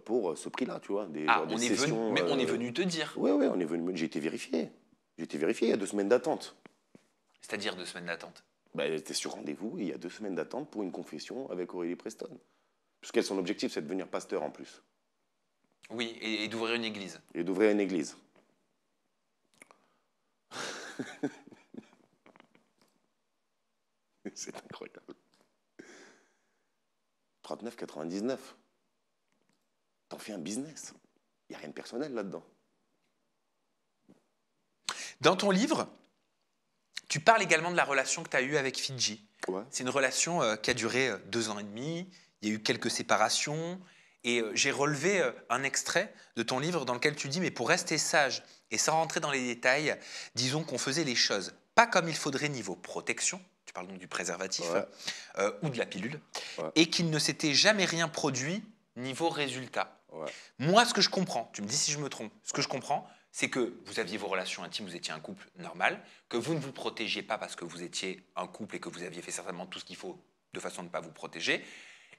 pour ce prix-là, tu vois. Ah, genre des on est venu, sessions, mais on est venu te dire. Oui, oui, on est venu. J'ai été vérifié. J'ai été vérifié, il y a 2 semaines d'attente. C'est-à-dire 2 semaines d'attente. Ben, elle était sur rendez-vous et il y a 2 semaines d'attente pour une confession avec Aurélie Preston. Puisqu'elle, son objectif, c'est de devenir pasteur en plus. Oui, et d'ouvrir une église. Et d'ouvrir une église. C'est incroyable. 39,99. T'en fais un business. Il n'y a rien de personnel là-dedans. Dans ton livre, tu parles également de la relation que tu as eue avec Fidji. Ouais. C'est une relation qui a duré 2 ans et demi. Il y a eu quelques séparations. Et j'ai relevé un extrait de ton livre dans lequel tu dis « Mais pour rester sage et sans rentrer dans les détails, disons qu'on faisait les choses pas comme il faudrait niveau protection, tu parles donc du préservatif, Ouais. ou de la pilule, Ouais. et qu'il ne s'était jamais rien produit niveau résultat. Ouais. » Moi, ce que je comprends, tu me dis si je me trompe, ce que je comprends, c'est que vous aviez vos relations intimes, vous étiez un couple normal, que vous ne vous protégiez pas parce que vous étiez un couple et que vous aviez fait certainement tout ce qu'il faut de façon à ne pas vous protéger,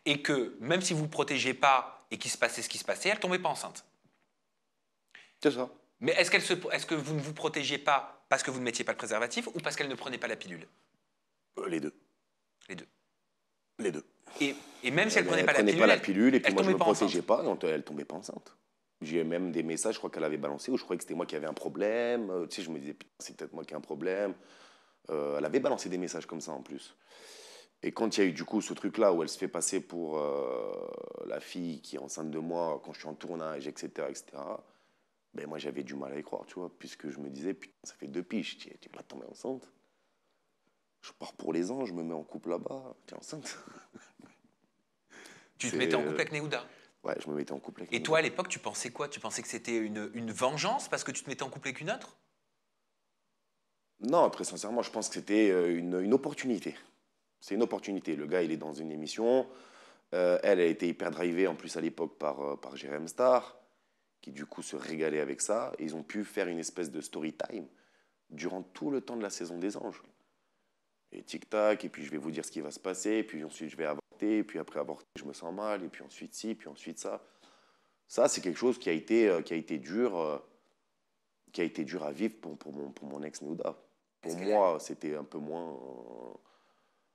et que même si vous ne vous protégiez pas et qu'il se passait ce qui se passait, elle ne tombait pas enceinte. C'est ça. Mais est-ce que vous ne vous protégiez pas parce que vous ne mettiez pas le préservatif ou parce qu'elle ne prenait pas la pilule? Les deux. Les deux. Les deux. Et même si elle ne prenait Elle pas la prenait pilule, pas la pilule et puis elle moi je me tombait pas protégeais enceinte. pas et elle tombait pas enceinte. J'ai même des messages, je crois qu'elle avait balancé, où je croyais que c'était moi qui avais un problème. Tu sais, je me disais, putain, c'est peut-être moi qui ai un problème. Elle avait balancé des messages comme ça en plus. Et quand il y a eu du coup ce truc-là où elle se fait passer pour la fille qui est enceinte de moi quand je suis en tournage, etc., ben moi j'avais du mal à y croire, tu vois, puisque je me disais, putain, ça fait 2 piges, tu n'es pas tombée enceinte. Je pars pour les anges, je me mets en couple là-bas, tu es enceinte. Tu te mettais en couple avec Neouda. Ouais, je me mettais en couple avec Et toi, à l'époque, tu pensais quoi? Tu pensais que c'était une vengeance parce que tu te mettais en couple avec une autre? Non, très sincèrement, je pense que c'était une opportunité. C'est une opportunité. Le gars, il est dans une émission, Elle a été hyper drivée en plus à l'époque par Jérém Star, qui du coup se régalait avec ça. Et ils ont pu faire une espèce de story time durant tout le temps de la saison des anges. Et tic-tac, et puis je vais vous dire ce qui va se passer, et puis ensuite je vais avorter, et puis après avorter, je me sens mal, et puis ensuite ci, puis ensuite ça. Ça, c'est quelque chose qui a été dur à vivre pour mon ex Nouda. Pour moi, c'était un peu moins.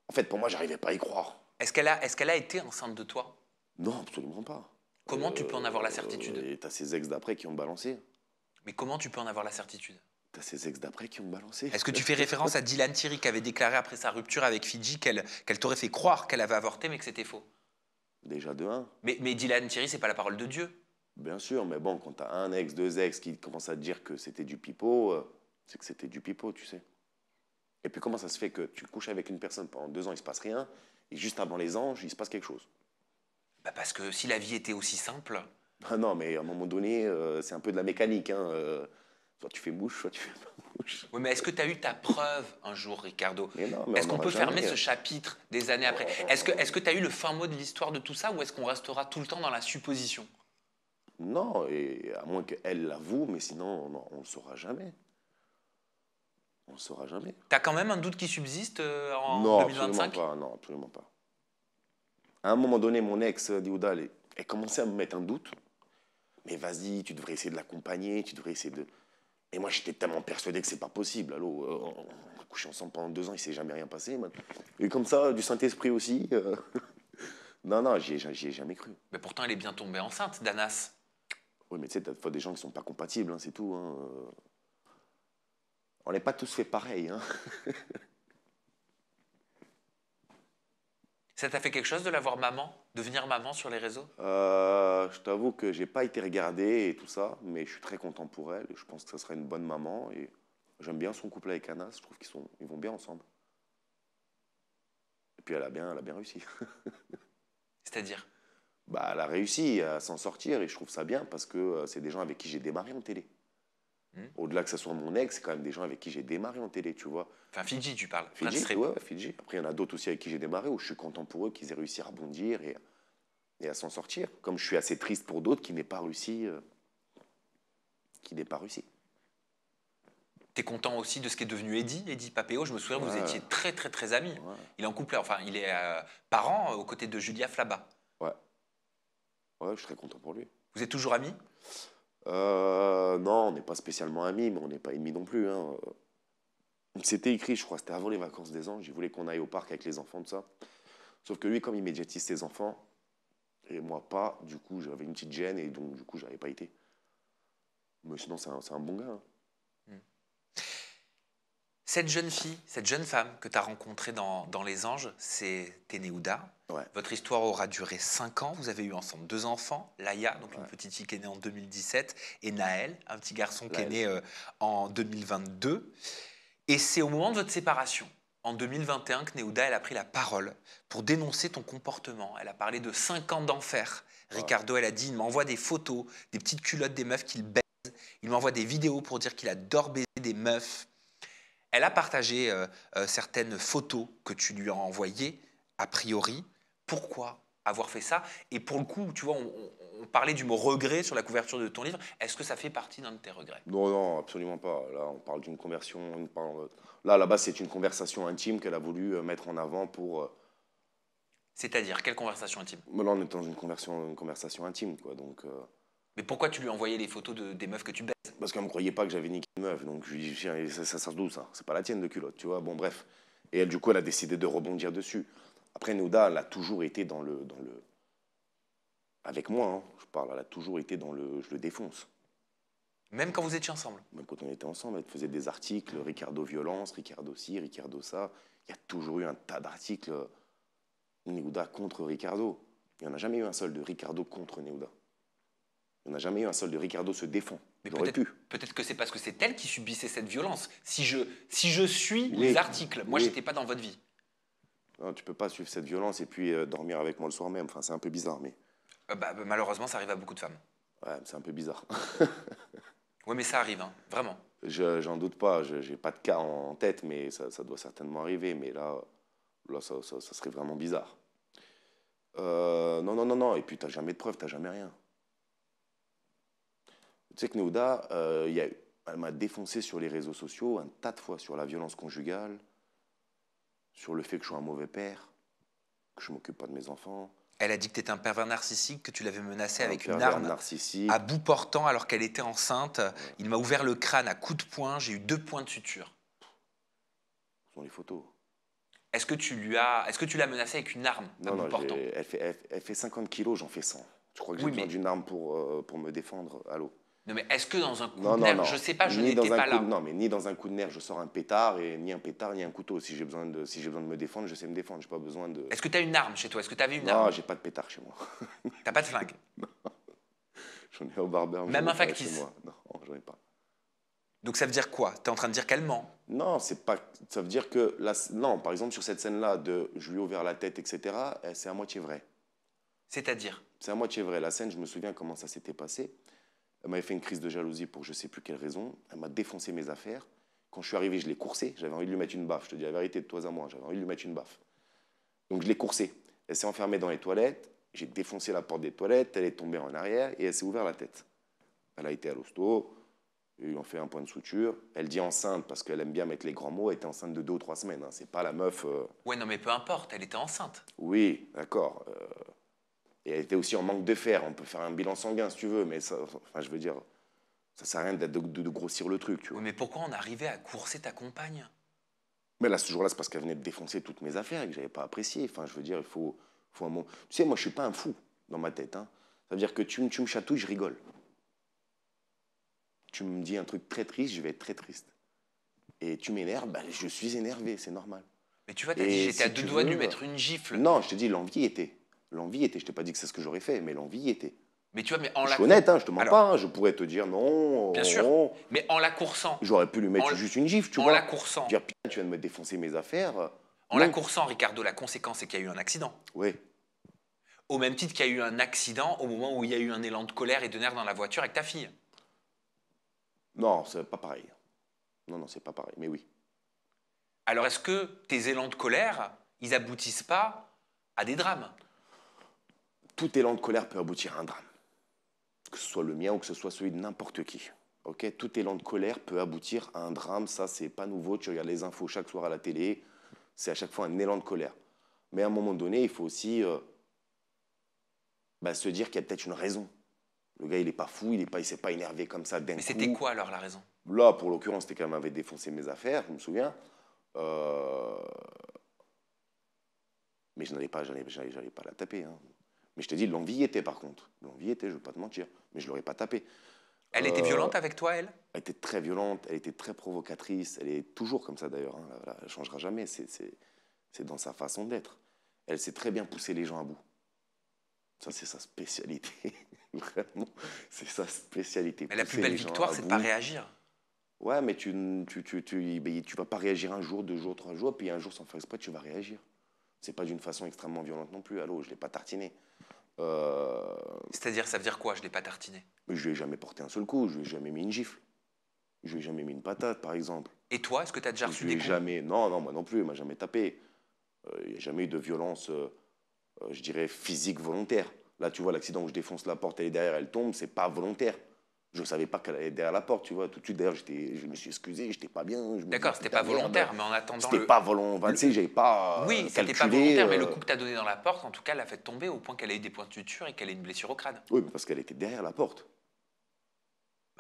En fait, pour moi, j'arrivais pas à y croire. Est-ce qu'elle a été enceinte de toi? Non, absolument pas. Comment tu peux en avoir la certitude? Et t'as ces ex d'après qui ont balancé. Mais comment tu peux en avoir la certitude? T'as ces ex d'après qui ont balancé. Est-ce que tu fais référence à Dylan Thierry qui avait déclaré après sa rupture avec Fidji qu'elle t'aurait fait croire qu'elle avait avorté mais que c'était faux? Déjà de un. Mais Dylan Thierry, c'est pas la parole de Dieu. Bien sûr, mais bon, quand t'as un ex, deux ex qui commencent à te dire que c'était du pipeau, c'est que c'était du pipeau, tu sais. Et puis comment ça se fait que tu couches avec une personne pendant 2 ans, il se passe rien, et juste avant les anges, il se passe quelque chose? Bah parce que si la vie était aussi simple. Ah non, mais à un moment donné, c'est un peu de la mécanique. Hein, soit tu fais mouche, soit tu fais pas mouche. Oui, mais est-ce que tu as eu ta preuve un jour, Ricardo? Mais non, mais est-ce on qu'on n'aura peut fermer jamais. ce chapitre des années après? Est-ce que tu as eu le fin mot de l'histoire de tout ça ou est-ce qu'on restera tout le temps dans la supposition? Non, et à moins qu'elle l'avoue, mais sinon, on ne le saura jamais. On ne le saura jamais. Tu as quand même un doute qui subsiste en Non, 2025? absolument pas. Non, absolument pas. À un moment donné, mon ex, Diouda, elle commençait à me mettre un doute. Mais vas-y, tu devrais essayer de l'accompagner, tu devrais essayer de... Et moi, j'étais tellement persuadé que c'est pas possible. Allô, on a couché ensemble pendant 2 ans, il s'est jamais rien passé. Man. Et comme ça, du Saint-Esprit aussi. Non, j'y ai jamais cru. Mais pourtant, elle est bien tombée enceinte, Danas. Oui, mais tu sais, t'as des fois des gens qui sont pas compatibles, hein, c'est tout. Hein. On n'est pas tous fait pareil. Hein. Ça t'a fait quelque chose de la voir maman, devenir maman sur les réseaux? Je t'avoue que j'ai pas été regardé et tout ça, mais je suis très content pour elle. Je pense que ça sera une bonne maman et j'aime bien son couple avec Anas. Je trouve ils vont bien ensemble. Et puis elle a bien réussi. C'est-à-dire? Bah, elle a réussi à s'en sortir et je trouve ça bien parce que c'est des gens avec qui j'ai démarré en télé. Au-delà que ce soit mon ex, c'est quand même des gens avec qui j'ai démarré en télé, tu vois. Enfin, Fidji, tu parles. Fidji, ouais, Fidji. Après, il y en a d'autres aussi avec qui j'ai démarré où je suis content pour eux qu'ils aient réussi à rebondir et à s'en sortir. Comme je suis assez triste pour d'autres qui n'aient pas réussi. T'es content aussi de ce qui est devenu Eddie Papéo. Je me souviens, vous Ouais. étiez très, très, très amis. Ouais. Il est en couple, enfin, il est parent aux côtés de Julia Flaba. Ouais, je suis très content pour lui. Vous êtes toujours amis? Non, on n'est pas spécialement amis, mais on n'est pas ennemis non plus. Hein. C'était écrit, je crois, c'était avant les vacances des anges. Il voulait qu'on aille au parc avec les enfants, tout ça. Sauf que lui, comme il médiatise ses enfants, et moi pas, du coup, j'avais une petite gêne et donc, du coup, j'avais pas été. Mais sinon, c'est un bon gars. Hein. Cette jeune fille, cette jeune femme que tu as rencontrée dans Les Anges, c'est Néouda. Ouais. Votre histoire aura duré 5 ans. Vous avez eu ensemble 2 enfants, Laïa, donc une petite fille qui est née en 2017, et Naël, un petit garçon qui est né en 2022. Et c'est au moment de votre séparation, en 2021, que Néouda elle a pris la parole pour dénoncer ton comportement. Elle a parlé de 5 ans d'enfer. Ricardo, elle a dit, il m'envoie des photos, des petites culottes des meufs qu'il baise. Il m'envoie des vidéos pour dire qu'il adore baiser des meufs. Elle a partagé certaines photos que tu lui as envoyées, a priori. Pourquoi avoir fait ça? Et pour le coup, tu vois, on parlait du mot regret sur la couverture de ton livre. Est-ce que ça fait partie d'un de tes regrets? Non, absolument pas. Là, on parle d'une conversion. Là, là-bas, c'est une conversation intime qu'elle a voulu mettre en avant pour. C'est-à-dire, quelle conversation intime? Là, on est dans une conversation intime, quoi. Donc. Mais pourquoi tu lui as envoyé les photos des meufs que tu baises? Parce qu'elle ne me croyait pas que j'avais niqué une meuf. Donc, je lui ai dit, ça sort d'où ça? C'est pas la tienne de culotte, tu vois. Bon, bref. Et elle, du coup, elle a décidé de rebondir dessus. Après, Nouda, elle a toujours été dans le... Avec moi, hein, je parle, elle a toujours été dans le... Je le défonce. Même quand vous étiez ensemble? Même quand on était ensemble, elle faisait des articles, Ricardo violence, Ricardo ci, Ricardo ça. Il y a toujours eu un tas d'articles Néouda contre Ricardo. Il n'y en a jamais eu un seul de Ricardo contre Néouda. Il n'y en a jamais eu un seul de Ricardo se défend. Mais peut-être que c'est parce que c'est elle qui subissait cette violence. Si je suis les articles, moi, j'étais pas dans votre vie. Non, tu peux pas suivre cette violence et puis dormir avec moi le soir même. Enfin, c'est un peu bizarre, mais... malheureusement, ça arrive à beaucoup de femmes. Ouais, c'est un peu bizarre. Oui, mais ça arrive, hein, vraiment. J'en doute pas. J'ai pas de cas en tête, mais ça doit certainement arriver. Mais là ça serait vraiment bizarre. Non, non, non, non. Et puis, tu n'as jamais de preuves, tu n'as jamais rien. Tu sais que Néouda, elle m'a défoncé sur les réseaux sociaux un tas de fois sur la violence conjugale, sur le fait que je sois un mauvais père, que je ne m'occupe pas de mes enfants. Elle a dit que tu étais un pervers narcissique, que tu l'avais menacée avec une pervers arme narcissique. à bout portant alors qu'elle était enceinte. Ouais. Il m'a ouvert le crâne à coups de poing, j'ai eu 2 points de suture. Ce sont les photos. Est-ce que tu l'as menacée avec une arme à Non, bout non, portant? elle fait 50 kilos, j'en fais 100. Je crois que j'ai Oui, besoin mais- d'une arme pour me défendre. Allô? Non, mais est-ce que dans un coup Non, de non, nerf, non. je sais pas, je Ni n'étais dans un pas coup là. non, mais ni dans un coup de nerf, je sors un pétard, et ni un pétard, ni un couteau. Si j'ai besoin de me défendre, je sais me défendre. J'ai pas besoin de. Est-ce que tu as une arme chez toi? Est-ce que tu avais une Non, arme? j'ai pas de pétard chez moi. T'as pas de flingue? J'en ai au barbeur. Même j'en ai un pas factice? chez moi. Non, j'en ai pas. Donc ça veut dire quoi? Tu es en train de dire qu'elle ment? Non, c'est pas. Ça veut dire que non, par exemple sur cette scène-là de je lui ai ouvert la tête, etc. C'est à moitié vrai. C'est-à-dire? C'est à moitié vrai. La scène, je me souviens comment ça s'était passé. Elle m'avait fait une crise de jalousie pour je sais plus quelle raison. Elle m'a défoncé mes affaires. Quand je suis arrivé, je l'ai coursée. J'avais envie de lui mettre une baffe. Je te dis la vérité de toi à moi. J'avais envie de lui mettre une baffe. Donc je l'ai coursée. Elle s'est enfermée dans les toilettes. J'ai défoncé la porte des toilettes. Elle est tombée en arrière et elle s'est ouvert la tête. Elle a été à l'hosto. Ils lui ont fait un point de suture. Elle dit enceinte parce qu'elle aime bien mettre les grands mots. Elle était enceinte de 2 ou 3 semaines. Hein. C'est pas la meuf. Ouais, non, mais peu importe, elle était enceinte. Oui, d'accord. Et elle était aussi en manque de fer. On peut faire un bilan sanguin si tu veux, mais ça, enfin, je veux dire, ça sert à rien de grossir le truc, tu vois. Oui, mais pourquoi on arrivait à courser ta compagne? Mais là, ce jour-là, c'est parce qu'elle venait de défoncer toutes mes affaires et que j'avais pas apprécié. Enfin, je veux dire, il faut un moment. Tu sais, moi, je suis pas un fou dans ma tête. Hein. Ça veut dire que tu me chatouilles, je rigole. Tu me dis un truc très triste, je vais être très triste. Et tu m'énerves, bah, je suis énervé, c'est normal. Mais tu vois, t'as Et dit j'étais à si 2 tu doigts de veux, lui mettre une gifle. Non, je te dis, l'envie était. L'envie était. Je t'ai pas dit que c'est ce que j'aurais fait, mais l'envie était. Mais tu vois, mais en Je la suis honnête, hein, je te mens Alors, pas. Hein, je pourrais te dire non. bien sûr. non. Mais en la coursant, J'aurais pu lui mettre En- juste une gifle, tu en vois. la coursant, Dire, putain, tu viens de me défoncer mes affaires. en la Non. coursant, Ricardo, la conséquence c'est qu'il y a eu un accident. Oui. Au même titre qu'il y a eu un accident au moment où il y a eu un élan de colère et de nerfs dans la voiture avec ta fille. Non, c'est pas pareil. Non, non, c'est pas pareil, mais oui. Alors est-ce que tes élans de colère, ils aboutissent pas à des drames? Tout élan de colère peut aboutir à un drame. Que ce soit le mien ou que ce soit celui de n'importe qui. Ok, tout élan de colère peut aboutir à un drame. Ça, c'est pas nouveau. Tu regardes les infos chaque soir à la télé. C'est à chaque fois un élan de colère. Mais à un moment donné, il faut aussi se dire qu'il y a peut-être une raison. Le gars, il n'est pas fou, il s'est pas énervé comme ça d'un coup. Mais c'était quoi alors la raison? Là, pour l'occurrence, c'était quand même avait défoncé mes affaires, je me souviens. Mais j'allais pas la taper. Hein. Mais je te dis, l'envie y était par contre. L'envie y était, je ne veux pas te mentir. Mais je ne l'aurais pas tapé. Elle était violente avec toi, elle? Elle était très violente, elle était très provocatrice. Elle est toujours comme ça d'ailleurs. Hein. Elle ne changera jamais. C'est dans sa façon d'être. Elle sait très bien pousser les gens à bout. Ça, c'est sa spécialité. Vraiment, c'est sa spécialité. Mais la Pousser plus belle les gens victoire, à c'est de bout. pas réagir. Ouais, mais tu vas pas réagir un jour, 2 jours, 3 jours, puis un jour, sans faire exprès, tu vas réagir. C'est pas d'une façon extrêmement violente non plus. Allô, je l'ai pas tartiné. C'est-à-dire, ça veut dire quoi? Je l'ai pas tartiné. Mais je lui ai jamais porté un seul coup, je lui ai jamais mis une gifle. Je lui ai jamais mis une patate, par exemple. Et toi, est-ce que tu as déjà Je reçu lui des ai coups? jamais... Non, non, moi non plus, il m'a jamais tapé. Il n'y a jamais eu de violence, je dirais, physique volontaire. Là, tu vois, l'accident où je défonce la porte, elle est derrière, elle tombe, c'est pas volontaire. Je ne savais pas qu'elle allait être derrière la porte, tu vois. Tout de suite, d'ailleurs, je me suis excusé, j'étais pas bien. Je me D'accord, dis, c'était putain, pas volontaire, merde. mais en attendant C'était pas volontaire, tu sais, j'avais pas Oui, c'était pas calculé, volontaire, mais le coup que tu as donné dans la porte, en tout cas, l'a fait tomber au point qu'elle ait eu des points de suture et qu'elle ait une blessure au crâne. Oui, mais parce qu'elle était derrière la porte.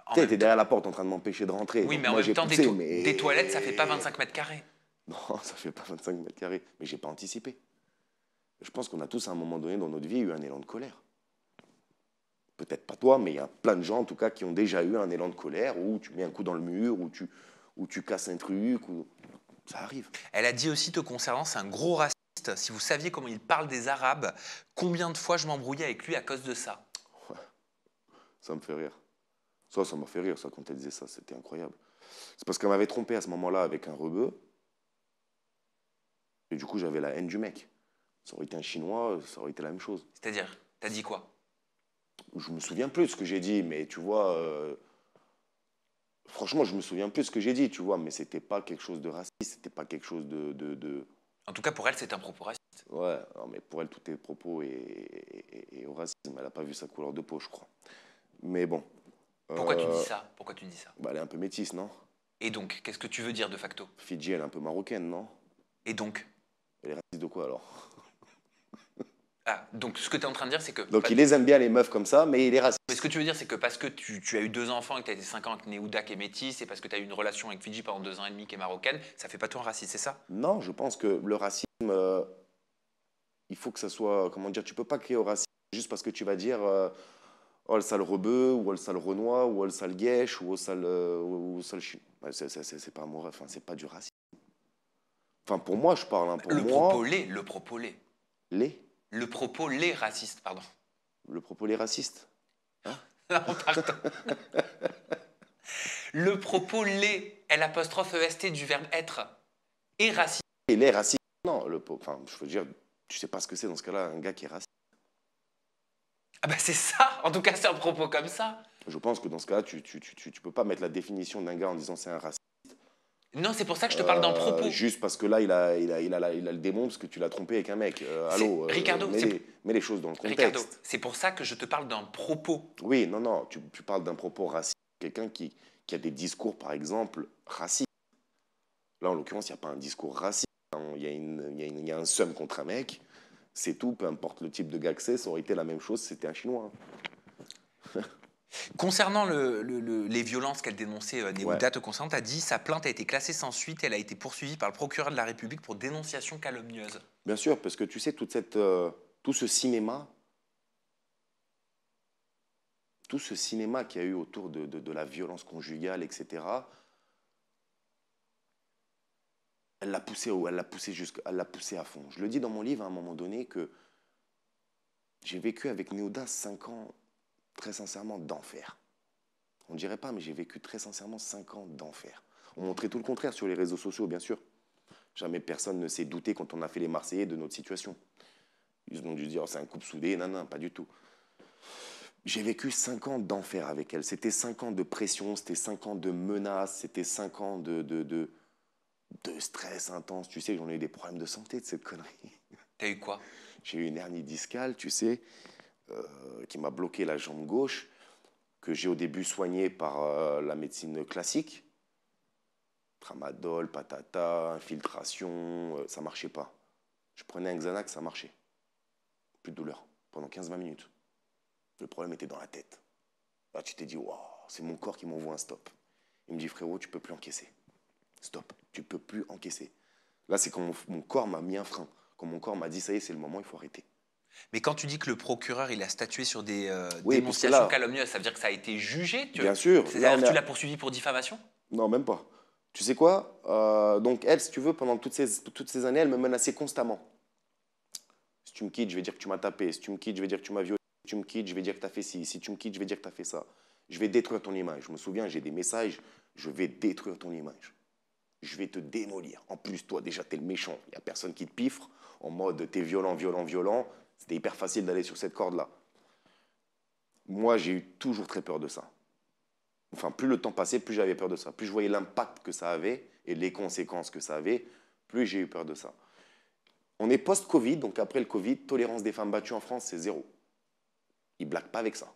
En Tu sais, elle même était temps- derrière la porte en train de m'empêcher de rentrer. Oui, Donc mais en moi, même j'ai temps, poussé, mais... des toilettes, ça fait pas 25 mètres carrés. Non, ça fait pas 25 mètres carrés. Mais j'ai pas anticipé. Je pense qu'on a tous, à un moment donné dans notre vie, eu un élan de colère. Peut-être pas toi, mais il y a plein de gens, en tout cas, qui ont déjà eu un élan de colère où tu mets un coup dans le mur, où tu casses un truc, ou... ça arrive. Elle a dit aussi te concernant, c'est un gros raciste. Si vous saviez comment il parle des Arabes, combien de fois je m'embrouillais avec lui à cause de ça? Ça me fait rire. Ça m'a fait rire, ça, quand elle disait ça, c'était incroyable. C'est parce qu'elle m'avait trompé à ce moment-là avec un rebeu. Et du coup, j'avais la haine du mec. Ça aurait été un Chinois, ça aurait été la même chose. C'est-à-dire, t'as dit quoi? Je me souviens plus de ce que j'ai dit, mais tu vois... Franchement, je me souviens plus de ce que j'ai dit, tu vois, mais c'était pas quelque chose de raciste, c'était pas quelque chose de... En tout cas, pour elle, c'est un propos raciste. Ouais, non, mais pour elle, tout est propos et au racisme. Elle n'a pas vu sa couleur de peau, je crois. Mais bon. Pourquoi tu dis ça? Pourquoi tu dis ça? Bah, elle est un peu métisse, non? Et donc, qu'est-ce que tu veux dire de facto? Fidji, elle est un peu marocaine, non? Et donc? Elle est raciste de quoi alors? Ah, donc ce que tu es en train de dire, c'est que... Donc il les aime bien, les meufs comme ça, mais il est raciste. Mais ce que tu veux dire, c'est que parce que tu as eu 2 enfants et que tu as été 5 ans avec Néouda qui est métisse, et parce que tu as eu une relation avec Fidji pendant 2 ans et demi qui est marocaine, ça fait pas toi un raciste, c'est ça? Non, je pense que le racisme, il faut que ça soit, comment dire, tu peux pas créer au racisme juste parce que tu vas dire oh le sale rebeu, ou oh, le sale renois, ou oh, le sale guèche, ou ou le sale chinois. Ouais, c'est pas amoureux, enfin, c'est pas du racisme. Enfin, pour moi, je parle, hein, pour Le moi, propos l'est, le propos l'est. les, Le propos l'est raciste, pardon. le propos les racistes. Non, pardon. Le propos l'est, l'apostrophe EST du verbe être, est raciste. Et les racistes, non, enfin, je veux dire, tu sais pas ce que c'est dans ce cas-là, un gars qui est raciste. Ah bah c'est ça, en tout cas c'est un propos comme ça. Je pense que dans ce cas-là, tu peux pas mettre la définition d'un gars en disant c'est un raciste. Non, c'est pour ça que je te parle d'un propos. Juste parce que là, il a le démon parce que tu l'as trompé avec un mec. Allô, Ricardo, mets les choses dans le contexte. Ricardo, c'est pour ça que je te parle d'un propos. Oui, non, tu parles d'un propos raciste. Quelqu'un qui a des discours, par exemple, racistes. Là, en l'occurrence, il n'y a pas un discours raciste. Il y a un seum contre un mec. C'est tout, peu importe le type de gars que c'est, ça aurait été la même chose si c'était un Chinois. Concernant les violences qu'elle dénonçait, Néouda, Ouais. te concernant, tu as dit sa plainte a été classée sans suite, elle a été poursuivie par le procureur de la République pour dénonciation calomnieuse. Bien sûr, parce que tu sais, tout ce cinéma qu'il y a eu autour de la violence conjugale, etc., elle l'a poussé à fond. Je le dis dans mon livre à un moment donné que j'ai vécu avec Néouda 5 ans, très sincèrement, d'enfer. On ne dirait pas, mais j'ai vécu très sincèrement 5 ans d'enfer. On montrait tout le contraire sur les réseaux sociaux, bien sûr. Jamais personne ne s'est douté quand on a fait les Marseillais de notre situation. Ils ont dû dire, oh, c'est un couple soudé, non, pas du tout. J'ai vécu 5 ans d'enfer avec elle. C'était 5 ans de pression, c'était 5 ans de menaces, c'était 5 ans de stress intense. Tu sais, j'en ai eu des problèmes de santé de cette connerie. T'as eu quoi? J'ai eu une hernie discale, tu sais, qui m'a bloqué la jambe gauche, que j'ai au début soignée par la médecine classique. Tramadol, patata, infiltration, ça marchait pas. Je prenais un Xanax, ça marchait. Plus de douleur, pendant 15-20 minutes. Le problème était dans la tête. Là, tu t'es dit, waouh, c'est mon corps qui m'envoie un stop. Il me dit, frérot, tu peux plus encaisser. Stop, tu peux plus encaisser. Là, c'est quand mon corps m'a mis un frein. Quand mon corps m'a dit, ça y est, c'est le moment, il faut arrêter. Mais quand tu dis que le procureur il a statué sur des Oui, dénonciations parce que là- calomnieuses, ça veut dire que ça a été jugé? Bien sûr. C'est-à-dire Là, on que est tu à- l'as poursuivi pour diffamation? Non, même pas. Tu sais quoi? Donc, elle, si tu veux, pendant toutes ces années, elle me menaçait constamment. Si tu me quittes, je vais dire que tu m'as tapé. Si tu me quittes, je vais dire que tu m'as violé. Si tu me quittes, je vais dire que tu as fait ci. Si tu me quittes, je vais dire que tu as fait ça. Je vais détruire ton image. Je me souviens, j'ai des messages. Je vais détruire ton image. Je vais te démolir. En plus, toi, déjà, t'es le méchant. Il n'y a personne qui te piffre en mode t'es violent, violent, violent. C'était hyper facile d'aller sur cette corde-là. Moi, j'ai eu toujours très peur de ça. Enfin, plus le temps passait, plus j'avais peur de ça. Plus je voyais l'impact que ça avait et les conséquences que ça avait, plus j'ai eu peur de ça. On est post-Covid, donc après le Covid, tolérance des femmes battues en France, c'est 0. Ils ne blaguent pas avec ça.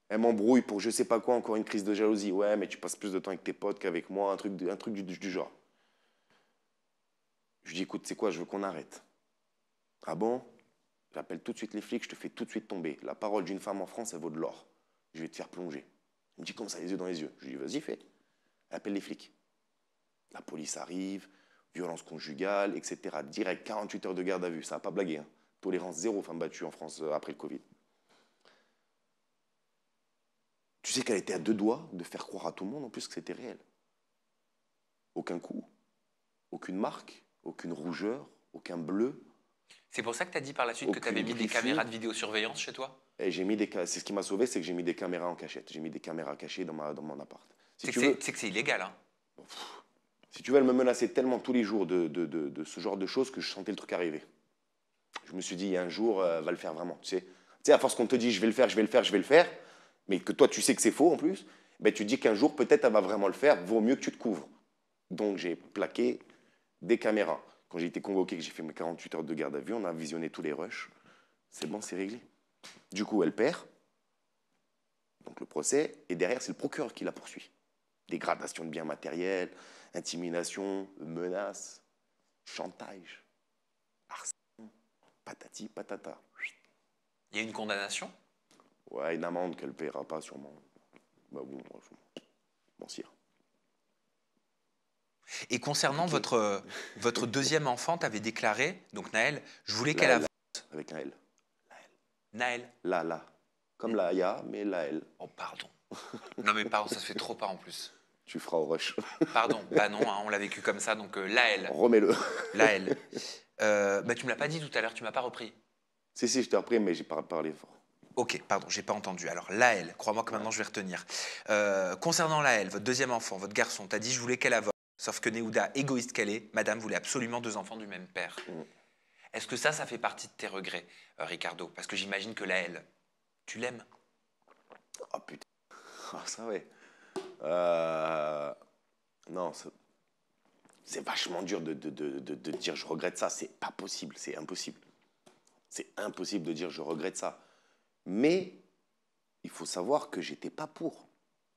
Elle m'embrouille pour je sais pas quoi, encore une crise de jalousie. Ouais, mais tu passes plus de temps avec tes potes qu'avec moi, un truc du genre. Je dis, écoute, c'est quoi, je veux qu'on arrête. Ah bon? J'appelle tout de suite les flics, je te fais tout de suite tomber. La parole d'une femme en France, elle vaut de l'or. Je vais te faire plonger. Il me dit comme ça, les yeux dans les yeux. Je lui dis, vas-y, fais. Elle appelle les flics. La police arrive, violence conjugale, etc. Direct, 48 heures de garde à vue. Ça n'a pas blagué. Hein. Tolérance 0 femmes battues en France après le Covid. Tu sais qu'elle était à 2 doigts de faire croire à tout le monde en plus que c'était réel. Aucun coup, aucune marque, aucune rougeur, aucun bleu. C'est pour ça que tu as dit par la suite que Aucune tu avais mis des griffure. caméras de vidéosurveillance chez toi? Et c'est ce qui m'a sauvé, c'est que j'ai mis des caméras en cachette. J'ai mis des caméras cachées dans mon appart. Si C'est tu que veux, c'est illégal. Hein. si tu veux, elle me menaçait tellement tous les jours de ce genre de choses que je sentais le truc arriver. Je me suis dit, il y a un jour, elle va le faire vraiment. Tu sais, à force qu'on te dit, je vais le faire, je vais le faire, je vais le faire, mais que toi, tu sais que c'est faux en plus, ben, tu dis qu'un jour, peut-être, elle va vraiment le faire, vaut mieux que tu te couvres. Donc, j'ai plaqué des caméras Quand j'ai été convoqué, que j'ai fait mes 48 heures de garde à vue, on a visionné tous les rushs. C'est bon, c'est réglé. Du coup, elle perd. Donc le procès. Et derrière, c'est le procureur qui la poursuit. Dégradation de biens matériels, intimidation, menaces, chantage, harcèlement, patati, patata. Il y a une condamnation? Ouais, une amende qu'elle ne paiera pas sûrement. Bah bon, bon, si. Et concernant votre deuxième enfant, tu avais déclaré, donc Naël, je voulais qu'elle La avance. avec un L. Naël. La. Comme la Ya, mais la L. Oh, pardon. Non, mais pardon, ça se fait trop pas en plus. Tu feras au rush. Pardon, bah non, hein, on l'a vécu comme ça, donc Laël. Remets-le. Laël. Bah, tu me l'as pas dit tout à l'heure, tu m'as pas repris. Si, je t'ai repris, mais j'ai pas parlé fort. Ok, pardon, j'ai pas entendu. Alors, Laël, crois-moi que maintenant je vais retenir. Concernant Laël, votre deuxième enfant, votre garçon, t'as dit je voulais qu'elle avorte. Sauf que Néouda, égoïste qu'elle est, madame voulait absolument 2 enfants du même père. Est-ce que ça fait partie de tes regrets, Ricardo? Parce que j'imagine que Laël, tu l'aimes. Oh putain. Ah, ça ouais. Non, c'est vachement dur de dire je regrette ça. C'est pas possible, c'est impossible. C'est impossible de dire je regrette ça. Mais il faut savoir que j'étais pas pour.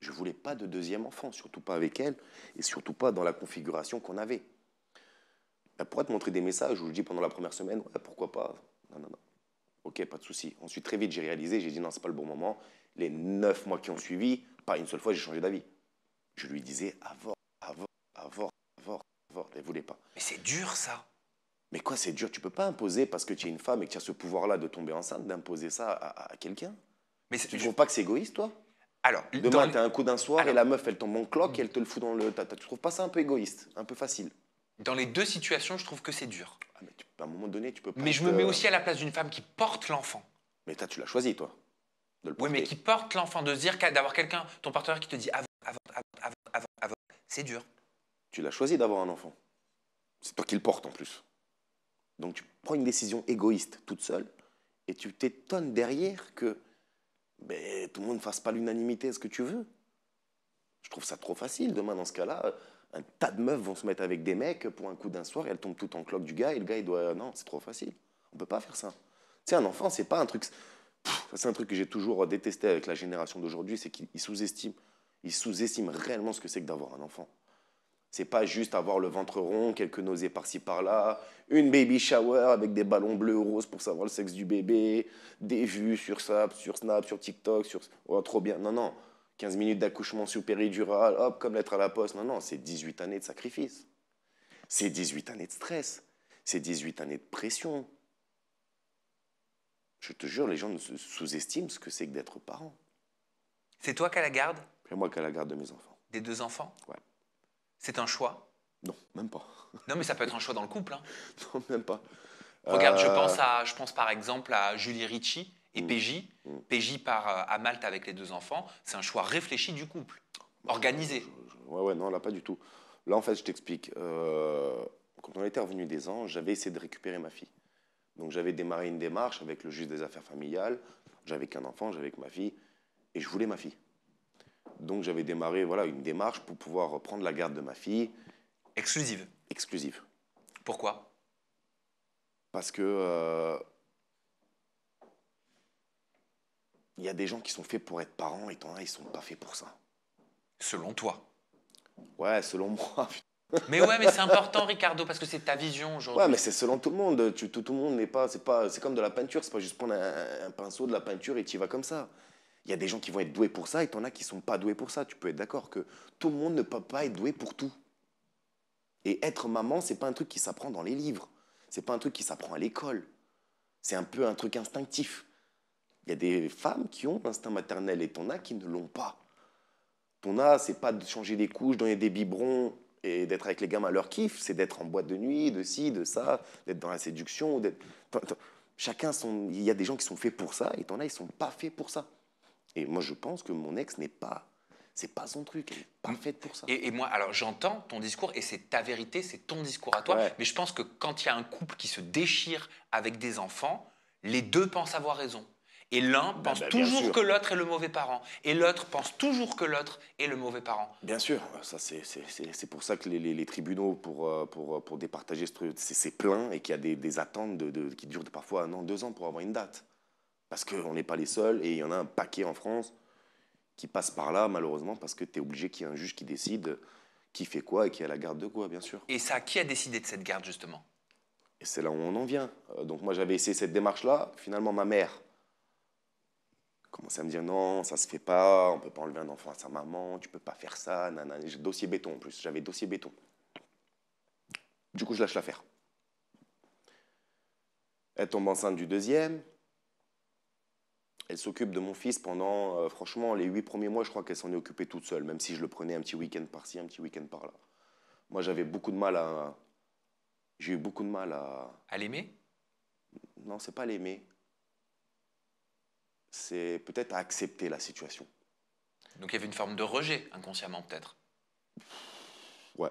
Je voulais pas de deuxième enfant, surtout pas avec elle, et surtout pas dans la configuration qu'on avait. Elle pourrait te montrer des messages où je dis pendant la première semaine, ouais, pourquoi pas. Non. Ok, pas de souci. Ensuite, très vite, j'ai réalisé, j'ai dit non, c'est pas le bon moment. Les 9 mois qui ont suivi, pas une seule fois, j'ai changé d'avis. Je lui disais avort. Elle voulait pas. Mais c'est dur, ça. Mais quoi, c'est dur. Tu peux pas imposer parce que tu es une femme et que tu as ce pouvoir-là de tomber enceinte, d'imposer ça à quelqu'un. Mais Tu trouves pas que c'est égoïste, toi? Alors, Demain, t'as un coup d'un soir Alors- et la meuf, elle tombe en cloque et elle te le fout dans le... Tu trouves pas ça un peu égoïste, un peu facile? dans les 2 situations, je trouve que c'est dur. Ah, mais à un moment donné, tu peux pas... Mais je me mets aussi à la place d'une femme qui porte l'enfant. Mais tu l'as choisi, toi, de le Oui, porter. mais qui porte l'enfant, de se dire d'avoir quelqu'un, ton partenaire qui te dit avorte, c'est dur. Tu l'as choisi d'avoir un enfant. C'est toi qui le portes, en plus. Donc, tu prends une décision égoïste, toute seule, et tu t'étonnes derrière que tout le monde ne fasse pas l'unanimité à ce que tu veux. Je trouve ça trop facile. Demain, dans ce cas-là, un tas de meufs vont se mettre avec des mecs pour un coup d'un soir et elles tombent toutes en cloque du gars et le gars, il doit... Non, c'est trop facile. On peut pas faire ça. Tu sais, un enfant, c'est pas un truc... C'est un truc que j'ai toujours détesté avec la génération d'aujourd'hui, c'est qu'ils sous-estiment. Ils sous-estiment réellement ce que c'est que d'avoir un enfant. C'est pas juste avoir le ventre rond, quelques nausées par-ci par-là, une baby shower avec des ballons bleus ou roses pour savoir le sexe du bébé, des vues sur Snap, sur TikTok, Oh, trop bien. Non. 15 minutes d'accouchement sous péridurale, hop, comme lettre à la poste. Non, c'est 18 années de sacrifice. C'est 18 années de stress. C'est 18 années de pression. Je te jure, les gens sous-estiment ce que c'est que d'être parent. C'est toi qui as la garde C'est moi qui ai la garde de mes enfants. des 2 enfants? Ouais. C'est un choix? Non, même pas. Non, mais ça peut être un choix dans le couple. Hein. Non, même pas. Regarde, je pense par exemple à Julie Ricci et PJ. PJ part à Malte avec les 2 enfants. C'est un choix réfléchi du couple, organisé. Ouais, non, là, pas du tout. Là, en fait, je t'explique. Quand on était revenu des Anges, j'avais essayé de récupérer ma fille. Donc, j'avais démarré une démarche avec le juge des affaires familiales. J'avais qu'un enfant, j'avais que ma fille. Et je voulais ma fille. Donc, j'avais démarré une démarche pour pouvoir prendre la garde de ma fille. Exclusive. Exclusive. Pourquoi? Parce que y a des gens qui sont faits pour être parents et t'en as, ils sont pas faits pour ça. Selon toi. Ouais, selon moi. Mais ouais, mais c'est important, Ricardo, parce que c'est ta vision aujourd'hui. Ouais, mais c'est selon tout le monde. Tout le monde n'est pas... C'est comme de la peinture. C'est pas juste prendre un pinceau, de la peinture et tu y vas comme ça. Il y a des gens qui vont être doués pour ça et t'en as qui sont pas doués pour ça. Tu peux être d'accord que tout le monde ne peut pas être doué pour tout. Et être maman, c'est pas un truc qui s'apprend dans les livres. C'est pas un truc qui s'apprend à l'école. C'est un peu un truc instinctif. Il y a des femmes qui ont l'instinct maternel et t'en as qui ne l'ont pas. T'en as, c'est pas de changer des couches, donner des biberons et d'être avec les gamins à leur kiff, c'est d'être en boîte de nuit, de ci, de ça, d'être dans la séduction. Chacun son... Il y a des gens qui sont faits pour ça et t'en as, ils sont pas faits pour ça. Et moi, je pense que mon ex n'est pas... C'est pas son truc, elle n'est pas faite pour ça. Et moi, alors j'entends ton discours et c'est ta vérité, c'est ton discours à toi. Ouais. Mais je pense que quand il y a un couple qui se déchire avec des enfants, les 2 pensent avoir raison. Et l'un pense bien toujours sûr. que l'autre est le mauvais parent. Et l'autre pense toujours que l'autre est le mauvais parent. Bien sûr, ça c'est pour ça que les tribunaux pour départager ce truc, c'est plein et qu'il y a des attentes qui durent parfois 1 an, 2 ans pour avoir une date. Parce qu'on n'est pas les seuls et il y en a un paquet en France qui passe par là malheureusement parce que tu es obligé qu'il y ait un juge qui décide qui fait quoi et qui a la garde de quoi, bien sûr. Et ça, qui a décidé de cette garde, justement? Et c'est là où on en vient. Donc moi j'avais essayé cette démarche-là, finalement ma mère commençait à me dire non, ça se fait pas, on peut pas enlever un enfant à sa maman, tu peux pas faire ça, nanana. J'ai dossier béton en plus, j'avais dossier béton. Du coup, je lâche l'affaire. Elle tombe enceinte du deuxième. Elle s'occupe de mon fils pendant, franchement, les 8 premiers mois, je crois qu'elle s'en est occupée toute seule, même si je le prenais un petit week-end par-ci, un petit week-end par-là. Moi, j'avais beaucoup de mal à... J'ai eu beaucoup de mal à... À l'aimer? Non, c'est pas l'aimer. C'est peut-être à accepter la situation. Donc il y avait une forme de rejet, inconsciemment peut-être. Ouais,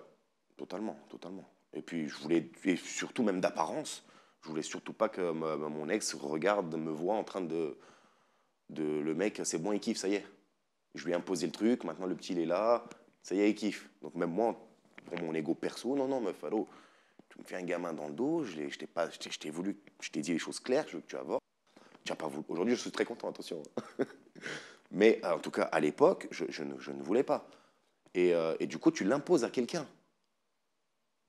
totalement, totalement. Et puis, je voulais, et surtout même d'apparence, je voulais surtout pas que mon ex regarde, me voit en train de le mec, c'est bon, il kiffe, ça y est. Je lui ai imposé le truc, maintenant le petit il est là, ça y est, il kiffe. Donc même moi, pour mon ego perso, non, non, meuf, allô, tu me fais un gamin dans le dos, je t'ai dit les choses claires, je veux que tu avortes. Tu n'as pas voulu. Aujourd'hui, je suis très content, attention. Mais en tout cas, à l'époque, je ne voulais pas. Et du coup, tu l'imposes à quelqu'un.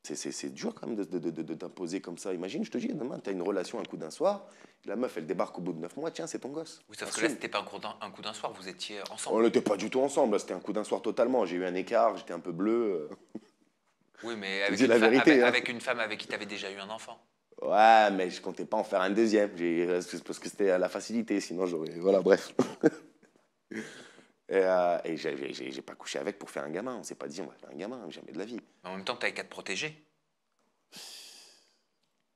C'est dur quand même de t'imposer comme ça. Imagine, je te dis, demain, tu as une relation un coup d'un soir, la meuf, elle débarque au bout de 9 mois, tiens, c'est ton gosse. Oui, sauf que Assume. là, c'était pas un coup d'un soir, vous étiez On ensemble. n'était pas du tout ensemble, là, c'était un coup d'un soir totalement. J'ai eu un écart, j'étais un peu bleu. Oui, mais Je te avec dis une, la vérité. Hein. avec une femme avec qui tu avais déjà eu un enfant. Ouais, mais je comptais pas en faire un deuxième. Parce que c'était à la facilité, sinon j'aurais. Voilà, bref. Et j'ai pas couché avec pour faire un gamin. On s'est pas dit, on va faire un gamin, jamais de la vie. Mais en même temps, tu n'avais qu'à te protéger.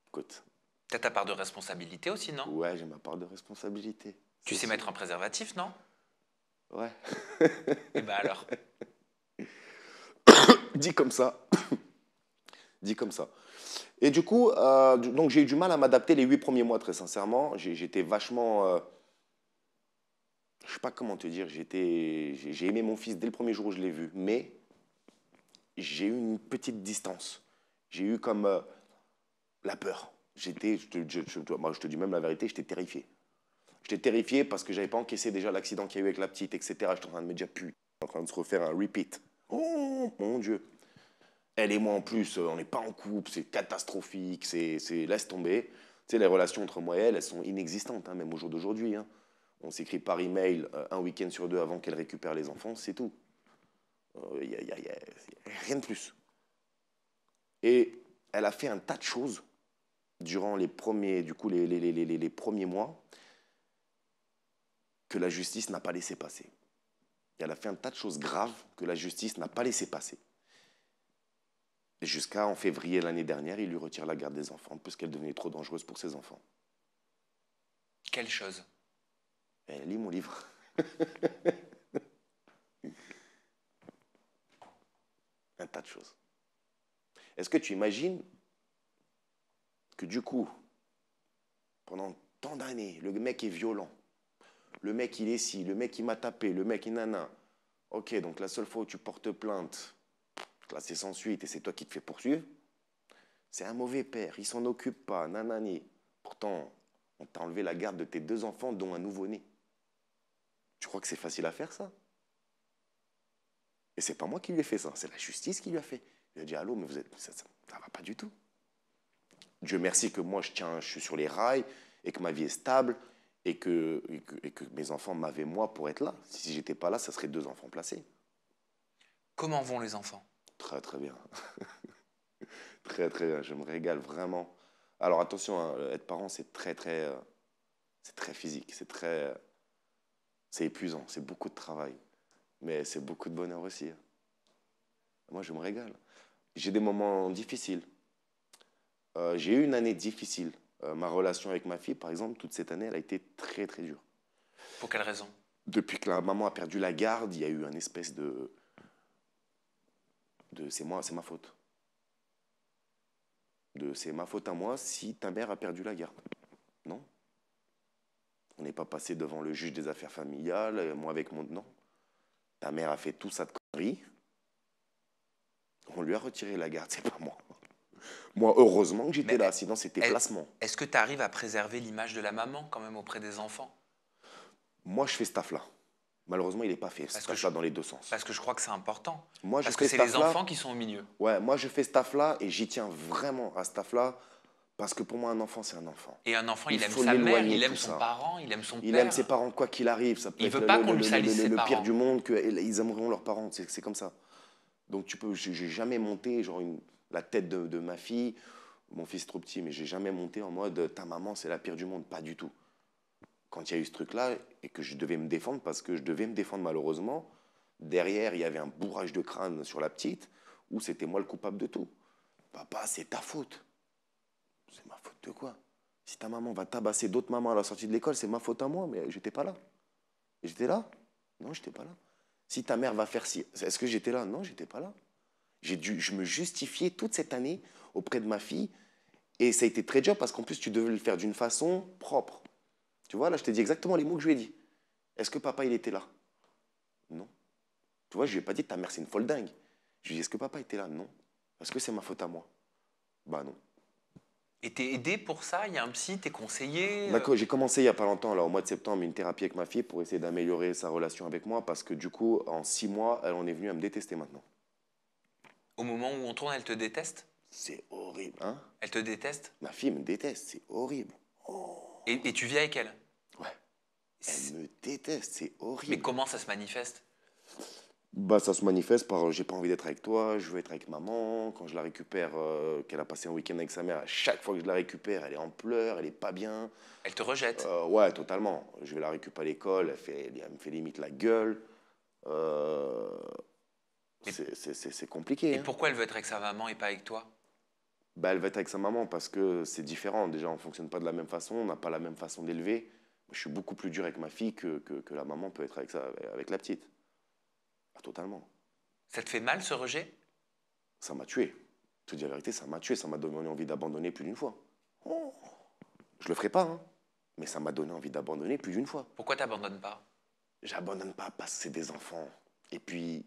Écoute, T'as ta part de responsabilité aussi, non? ouais, j'ai ma part de responsabilité. Tu sais mettre un préservatif, non? Ouais. Et bah alors. Dit comme ça. Dit comme ça. Et du coup, donc j'ai eu du mal à m'adapter les 8 premiers mois, très sincèrement. J'étais vachement. Je sais pas comment te dire. J'ai aimé mon fils dès le premier jour où je l'ai vu. Mais j'ai eu une petite distance. J'ai eu comme la peur. Moi, je te dis même la vérité, j'étais terrifié. J'étais terrifié parce que j'avais pas encaissé déjà l'accident qu'il y a eu avec la petite, etc. J'étais en train de me dire, putain, en train de se refaire un repeat. Oh, mon Dieu. Elle et moi en plus, on n'est pas en couple, c'est catastrophique, laisse tomber. Tu sais, les relations entre moi et elle, elles sont inexistantes, hein, même au jour d'aujourd'hui. Hein. On s'écrit par email un week-end sur 2 avant qu'elle récupère les enfants, c'est tout. Y a rien de plus. Et elle a fait un tas de choses durant les premiers, du coup, les premiers mois que la justice n'a pas laissé passer. Et elle a fait un tas de choses graves que la justice n'a pas laissé passer. Et jusqu'à en février l'année dernière, il lui retire la garde des enfants parce qu'elle devenait trop dangereuse pour ses enfants. Quelle chose? Elle lit mon livre. Un tas de choses. Est-ce que tu imagines que du coup, pendant tant d'années, le mec est violent, le mec il est ci, le mec il m'a tapé, le mec il nana. Ok, donc la seule fois où tu portes plainte, classé sans suite, et c'est toi qui te fais poursuivre, c'est un mauvais père, il s'en occupe pas, nanani. Pourtant, on t'a enlevé la garde de tes 2 enfants, dont un nouveau-né. Tu crois que c'est facile à faire, ça? Et c'est pas moi qui lui ai fait ça, c'est la justice qui lui a fait. Il a dit, allô, mais ça va pas du tout. Dieu merci que moi, je suis sur les rails, et que ma vie est stable, et que mes enfants m'avaient moi pour être là. Si j'étais pas là, ça serait 2 enfants placés. Comment vont les enfants? Très très bien. Très très bien, je me régale vraiment. Alors attention, hein, être parent, c'est très physique, c'est épuisant, c'est beaucoup de travail, mais c'est beaucoup de bonheur aussi. Hein. Moi, je me régale. J'ai des moments difficiles. J'ai eu une année difficile. Ma relation avec ma fille, par exemple, toute cette année, elle a été très très dure. Pour quelle raison? Depuis que la maman a perdu la garde, il y a eu un espèce de c'est ma faute. C'est ma faute à moi si ta mère a perdu la garde. Non. On n'est pas passé devant le juge des affaires familiales, moi avec mon... Non. Ta mère a fait tout ça de conneries. On lui a retiré la garde, c'est pas moi. Moi, heureusement que j'étais Mais là, sinon c'était placement. Est-ce que tu arrives à préserver l'image de la maman quand même auprès des enfants? Moi, je fais ce taf-là. Malheureusement, il n'est pas fait. Ce taf-là dans les deux sens. Parce que je crois que c'est important. Moi, je Parce fais que ce c'est les taf-là. enfants qui sont au milieu. Ouais, moi, je fais ce taf-là et j'y tiens vraiment à ce taf-là parce que pour moi, un enfant, c'est un enfant. Et un enfant, Il il aime faut sa mère, l'éloigner, il aime tout son ça. parent, il aime son Il père. aime ses parents, quoi qu'il arrive. Ça peut Il être veut pas qu'on lui salisse ses le parents. pire du monde, qu'ils aimeront leurs parents. C'est comme ça. Donc, j'ai jamais monté genre la tête de ma fille. Mon fils est trop petit, mais j'ai jamais monté en mode ta maman, c'est la pire du monde. Pas du tout. Quand il y a eu ce truc-là et que je devais me défendre, parce que je devais me défendre malheureusement, derrière, il y avait un bourrage de crâne sur la petite où c'était moi le coupable de tout. Papa, c'est ta faute. C'est ma faute de quoi? Si ta maman va tabasser d'autres mamans à la sortie de l'école, c'est ma faute à moi, mais j'étais pas là. J'étais là? Non, j'étais pas là. Si ta mère va faire ci, est-ce que j'étais là? Non, j'étais pas là. Je me justifiais toute cette année auprès de ma fille et ça a été très dur parce qu'en plus, tu devais le faire d'une façon propre. Tu vois, là, je t'ai dit exactement les mots que je lui ai dit. Est-ce que papa, il était là? Non. Tu vois, je lui ai pas dit ta mère, c'est une folle dingue. Je lui ai dit, est-ce que papa était là? Non. Est-ce que c'est ma faute à moi? Bah non. Et t'es aidé pour ça? Il y a un psy, t'es conseillé? D'accord, j'ai commencé il n'y a pas longtemps, là, au mois de septembre, une thérapie avec ma fille pour essayer d'améliorer sa relation avec moi parce que du coup, en 6 mois, elle en est venue à me détester maintenant. Au moment où on tourne, elle te déteste? C'est horrible, hein? Elle te déteste? Ma fille me déteste, c'est horrible. Et tu vis avec elle? Ouais. Elle me déteste, c'est horrible. Mais comment ça se manifeste? Bah, ça se manifeste par j'ai pas envie d'être avec toi, je veux être avec maman. Quand je la récupère, qu'elle a passé un week-end avec sa mère, à chaque fois que je la récupère, elle est en pleurs, elle est pas bien. Elle te rejette? Ouais, totalement. Je vais la récupérer à l'école, elle me fait limite la gueule. C'est compliqué. Et Hein. pourquoi elle veut être avec sa maman et pas avec toi? Bah, elle va être avec sa maman parce que c'est différent. Déjà, on ne fonctionne pas de la même façon, on n'a pas la même façon d'élever. Je suis beaucoup plus dur avec ma fille que la maman peut être avec la petite. Ah, totalement. Ça te fait mal ce rejet? Ça m'a tué. Je te dis la vérité, ça m'a tué. Ça m'a donné envie d'abandonner plus d'une fois. Oh. Je le ferai pas, hein. Mais ça m'a donné envie d'abandonner plus d'une fois. Pourquoi t'abandonnes pas? J'abandonne pas parce que c'est des enfants. Et puis,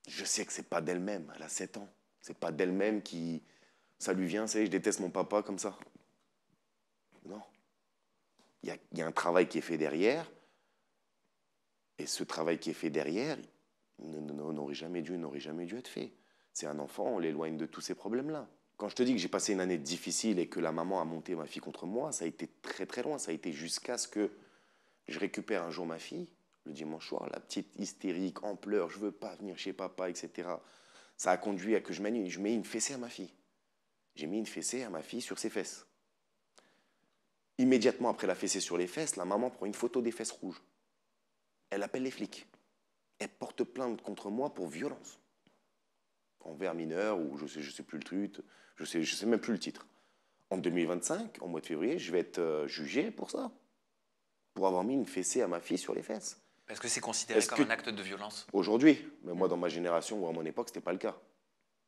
je sais que c'est pas d'elle-même. Elle a 7 ans. C'est pas d'elle-même qui... Ça lui vient, ça y est, je déteste mon papa comme ça. Non. Il y a un travail qui est fait derrière. Et ce travail qui est fait derrière n'aurait jamais dû être fait. C'est un enfant, on l'éloigne de tous ces problèmes-là. Quand je te dis que j'ai passé une année difficile et que la maman a monté ma fille contre moi, ça a été très très loin. Ça a été jusqu'à ce que je récupère un jour ma fille, le dimanche soir, la petite hystérique, en pleurs, je veux pas venir chez papa, etc. Ça a conduit à que je mets une fessée à ma fille. J'ai mis une fessée à ma fille sur ses fesses. Immédiatement après la fessée sur les fesses, la maman prend une photo des fesses rouges. Elle appelle les flics. Elle porte plainte contre moi pour violence. Envers mineur, ou je sais plus le truc, je sais même plus le titre. En 2025, en mois de février, je vais être jugé pour ça. Pour avoir mis une fessée à ma fille sur les fesses. Parce que c'est considéré comme un acte de violence. Aujourd'hui, mais moi dans ma génération ou à mon époque, c'était pas le cas.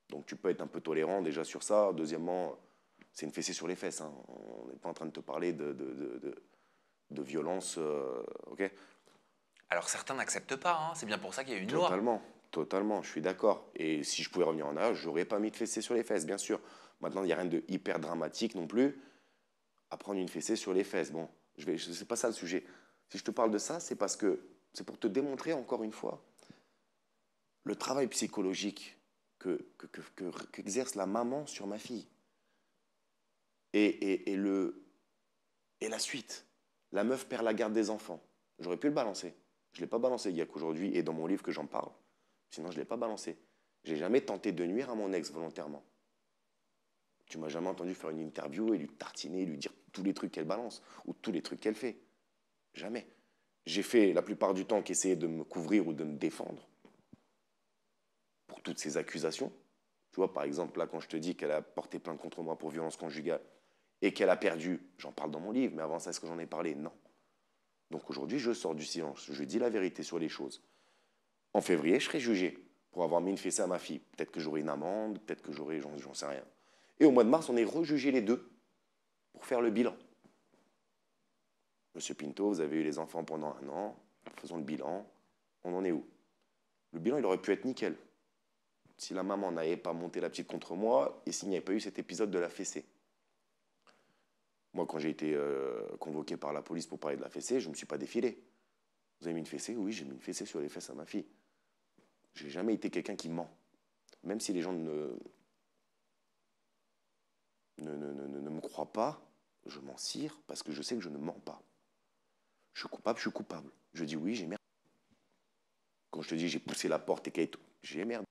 Donc tu peux être un peu tolérant déjà sur ça. Deuxièmement, c'est une fessée sur les fesses. Hein. On n'est pas en train de te parler de violence, ok? Alors certains n'acceptent pas, hein. C'est bien pour ça qu'il y a une Totalement, loi. totalement, je suis d'accord. Et si je pouvais revenir en âge, j'aurais pas mis de fessée sur les fesses, bien sûr. Maintenant, il n'y a rien de hyper dramatique non plus à prendre une fessée sur les fesses. Bon, c'est pas ça le sujet. Si je te parle de ça, c'est parce que c'est pour te démontrer encore une fois le travail psychologique qu'exerce la maman sur ma fille. Et la suite. La meuf perd la garde des enfants. J'aurais pu le balancer. Je ne l'ai pas balancé. Il n'y a qu'aujourd'hui et dans mon livre que j'en parle. Sinon, je ne l'ai pas balancé. J'ai jamais tenté de nuire à mon ex volontairement. Tu m'as jamais entendu faire une interview et lui tartiner, lui dire tous les trucs qu'elle balance ou tous les trucs qu'elle fait. Jamais. J'ai fait la plupart du temps qu'essayer de me couvrir ou de me défendre pour toutes ces accusations. Tu vois, par exemple, là, quand je te dis qu'elle a porté plainte contre moi pour violence conjugale et qu'elle a perdu, j'en parle dans mon livre, mais avant ça, est-ce que j'en ai parlé? Non. Donc aujourd'hui, je sors du silence. Je dis la vérité sur les choses. En février, je serai jugé pour avoir mis une fessée à ma fille. Peut-être que j'aurai une amende, peut-être que j'en sais rien. Et au mois de mars, on est rejugés les deux pour faire le bilan. Monsieur Pinto, vous avez eu les enfants pendant 1 an, faisons le bilan, on en est où? Le bilan, il aurait pu être nickel. Si la maman n'avait pas monté la petite contre moi et s'il n'y avait pas eu cet épisode de la fessée. Moi, quand j'ai été convoqué par la police pour parler de la fessée, je ne me suis pas défilé. Vous avez mis une fessée? Oui, j'ai mis une fessée sur les fesses à ma fille. J'ai jamais été quelqu'un qui ment. Même si les gens ne me croient pas, je m'en cire parce que je sais que je ne mens pas. Je suis coupable, je suis coupable. Je dis oui, j'ai merdé. Quand je te dis j'ai poussé la porte et Kate, j'ai merdé.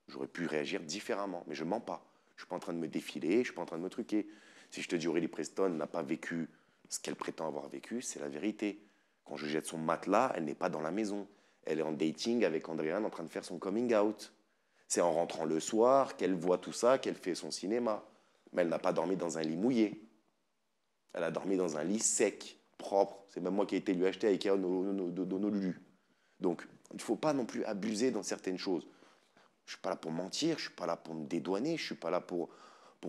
J'aurais pu réagir différemment, mais je ne mens pas. Je ne suis pas en train de me défiler, je ne suis pas en train de me truquer. Si je te dis Aurélie Preston n'a pas vécu ce qu'elle prétend avoir vécu, c'est la vérité. Quand je jette son matelas, elle n'est pas dans la maison. Elle est en dating avec Andréane en train de faire son coming out. C'est en rentrant le soir qu'elle voit tout ça, qu'elle fait son cinéma. Mais elle n'a pas dormi dans un lit mouillé. Elle a dormi dans un lit sec, propre. C'est même moi qui ai été lui acheter à Ikea d'Honolulu. Donc, il ne faut pas non plus abuser dans certaines choses. Je ne suis pas là pour mentir, je ne suis pas là pour me dédouaner, je ne suis pas là pour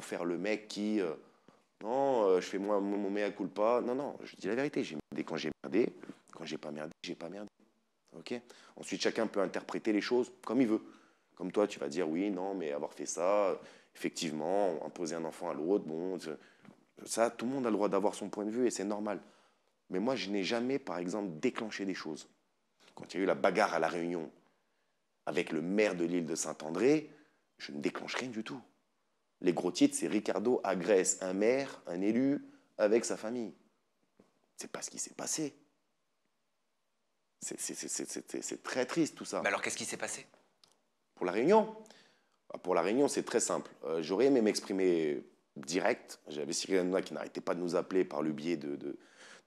faire le mec qui... je fais mon mea culpa. Non, non, je dis la vérité. J'ai merdé quand j'ai merdé. Quand j'ai pas merdé, j'ai pas merdé. Ok. Ensuite, chacun peut interpréter les choses comme il veut. Comme toi, tu vas dire oui, non, mais avoir fait ça, effectivement, imposer un enfant à l'autre, bon, ça, tout le monde a le droit d'avoir son point de vue et c'est normal. Mais moi, je n'ai jamais, par exemple, déclenché des choses. Quand il y a eu la bagarre à La Réunion avec le maire de l'île de Saint-André, je ne déclenche rien du tout. Les gros titres, c'est Ricardo agresse un maire, un élu, avec sa famille. C'est pas ce qui s'est passé. C'est très triste tout ça. Mais alors, qu'est-ce qui s'est passé? Pour La Réunion, pour La Réunion, c'est très simple. J'aurais aimé m'exprimer direct. J'avais Cyril Hanouna qui n'arrêtait pas de nous appeler par le biais de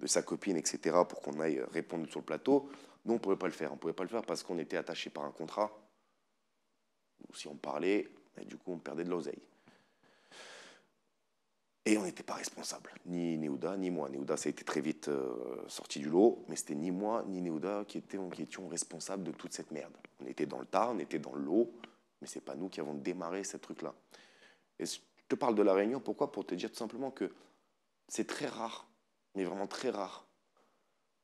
sa copine, etc., pour qu'on aille répondre sur le plateau. Nous, on ne pouvait pas le faire. On ne pouvait pas le faire parce qu'on était attaché par un contrat. Si on parlait, et du coup, on perdait de l'oseille. Et on n'était pas responsable, ni Néouda, ni moi. Néouda, ça a été très vite sorti du lot, mais c'était ni moi, ni Néouda qui étions responsables de toute cette merde. On était dans le tas, on était dans l'eau, mais ce n'est pas nous qui avons démarré ce truc-là. Et je te parle de La Réunion, pourquoi? Pour te dire tout simplement que c'est très rare, mais vraiment très rare,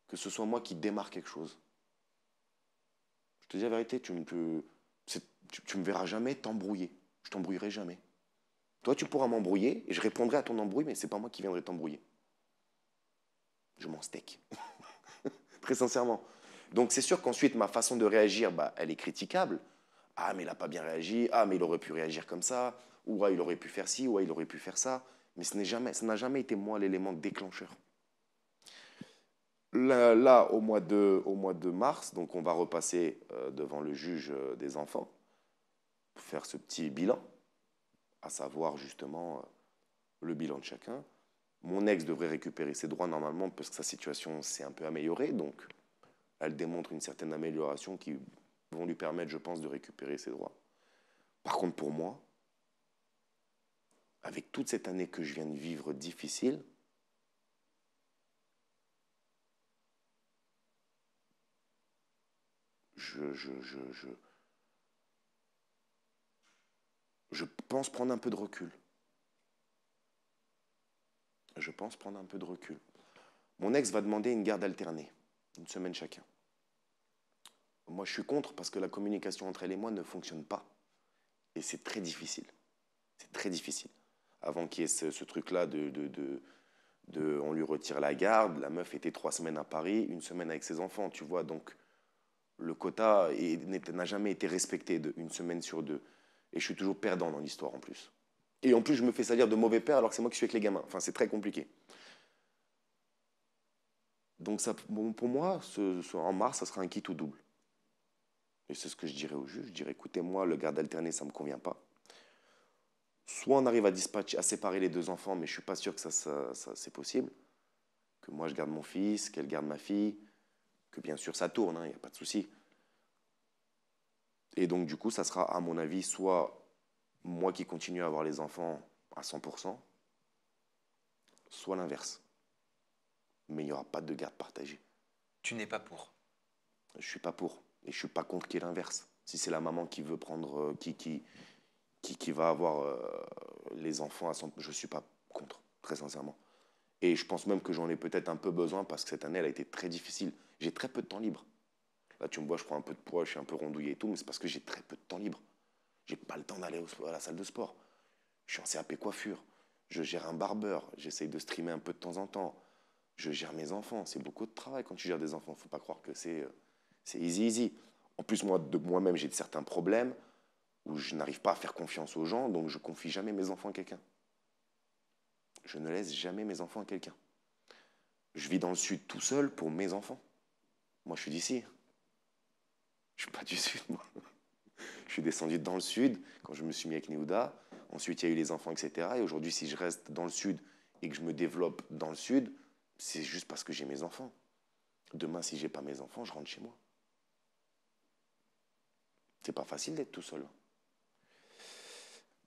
que ce soit moi qui démarre quelque chose. Je te dis la vérité, tu me verras jamais t'embrouiller. Je t'embrouillerai jamais. Toi, tu pourras m'embrouiller et je répondrai à ton embrouille, mais ce n'est pas moi qui viendrai t'embrouiller. Je m'en steak. Très sincèrement. Donc, c'est sûr qu'ensuite, ma façon de réagir, elle est critiquable. Ah, mais il n'a pas bien réagi. Ah, mais il aurait pu réagir comme ça. Ou ah, il aurait pu faire ci. Ou ah, il aurait pu faire ça. Mais ça n'a jamais été moi l'élément déclencheur. Là, au mois de mars, donc on va repasser devant le juge des enfants pour faire ce petit bilan, à savoir justement le bilan de chacun. Mon ex devrait récupérer ses droits normalement parce que sa situation s'est un peu améliorée, donc elle démontre une certaine amélioration qui vont lui permettre, je pense, de récupérer ses droits. Par contre, pour moi, avec toute cette année que je viens de vivre difficile, je pense prendre un peu de recul. Je pense prendre un peu de recul. Mon ex va demander une garde alternée, 1 semaine chacun. Moi, je suis contre parce que la communication entre elle et moi ne fonctionne pas. Et c'est très difficile. C'est très difficile. Avant qu'il y ait ce truc-là on lui retire la garde, la meuf était 3 semaines à Paris, 1 semaine avec ses enfants, tu vois. Donc, le quota n'a jamais été respecté de 1 semaine sur 2. Et je suis toujours perdant dans l'histoire en plus. Et en plus, je me fais salir de mauvais père alors que c'est moi qui suis avec les gamins. Enfin, c'est très compliqué. Donc, pour moi, en mars, ça sera un quitte ou double. Et c'est ce que je dirais au juge. Je dirais, écoutez, moi, le garde alterné, ça ne me convient pas. Soit on arrive à séparer les 2 enfants, mais je ne suis pas sûr que ça c'est possible. Que moi, je garde mon fils, qu'elle garde ma fille, que bien sûr, ça tourne, il n'y a pas de souci. Et donc, du coup, ça sera, à mon avis, soit moi qui continue à avoir les enfants à 100%, soit l'inverse. Mais il n'y aura pas de garde partagée. Tu n'es pas pour? Je ne suis pas pour. Et je ne suis pas contre qu'il y ait l'inverse. Si c'est la maman qui veut prendre, qui va avoir les enfants à 100%, je ne suis pas contre. très sincèrement. Et je pense même que j'en ai peut-être un peu besoin parce que cette année, elle a été très difficile. J'ai très peu de temps libre. Là, tu me vois, je prends un peu de poids, je suis un peu rondouillé et tout, mais c'est parce que j'ai très peu de temps libre. J'ai pas le temps d'aller à la salle de sport. Je suis en CAP coiffure. Je gère un barbeur. J'essaye de streamer un peu de temps en temps. Je gère mes enfants. C'est beaucoup de travail quand tu gères des enfants. Faut pas croire que c'est easy, easy. En plus, moi, de moi-même, j'ai certains problèmes où je n'arrive pas à faire confiance aux gens, donc je confie jamais mes enfants à quelqu'un. Je ne laisse jamais mes enfants à quelqu'un. Je vis dans le sud tout seul pour mes enfants. Moi, je suis d'ici. Je suis pas du sud, moi. Je suis descendu dans le sud quand je me suis mis avec Néouda. Ensuite, il y a eu les enfants, etc. Et aujourd'hui, si je reste dans le sud et que je me développe dans le sud, c'est juste parce que j'ai mes enfants. Demain, si j'ai pas mes enfants, je rentre chez moi. C'est pas facile d'être tout seul.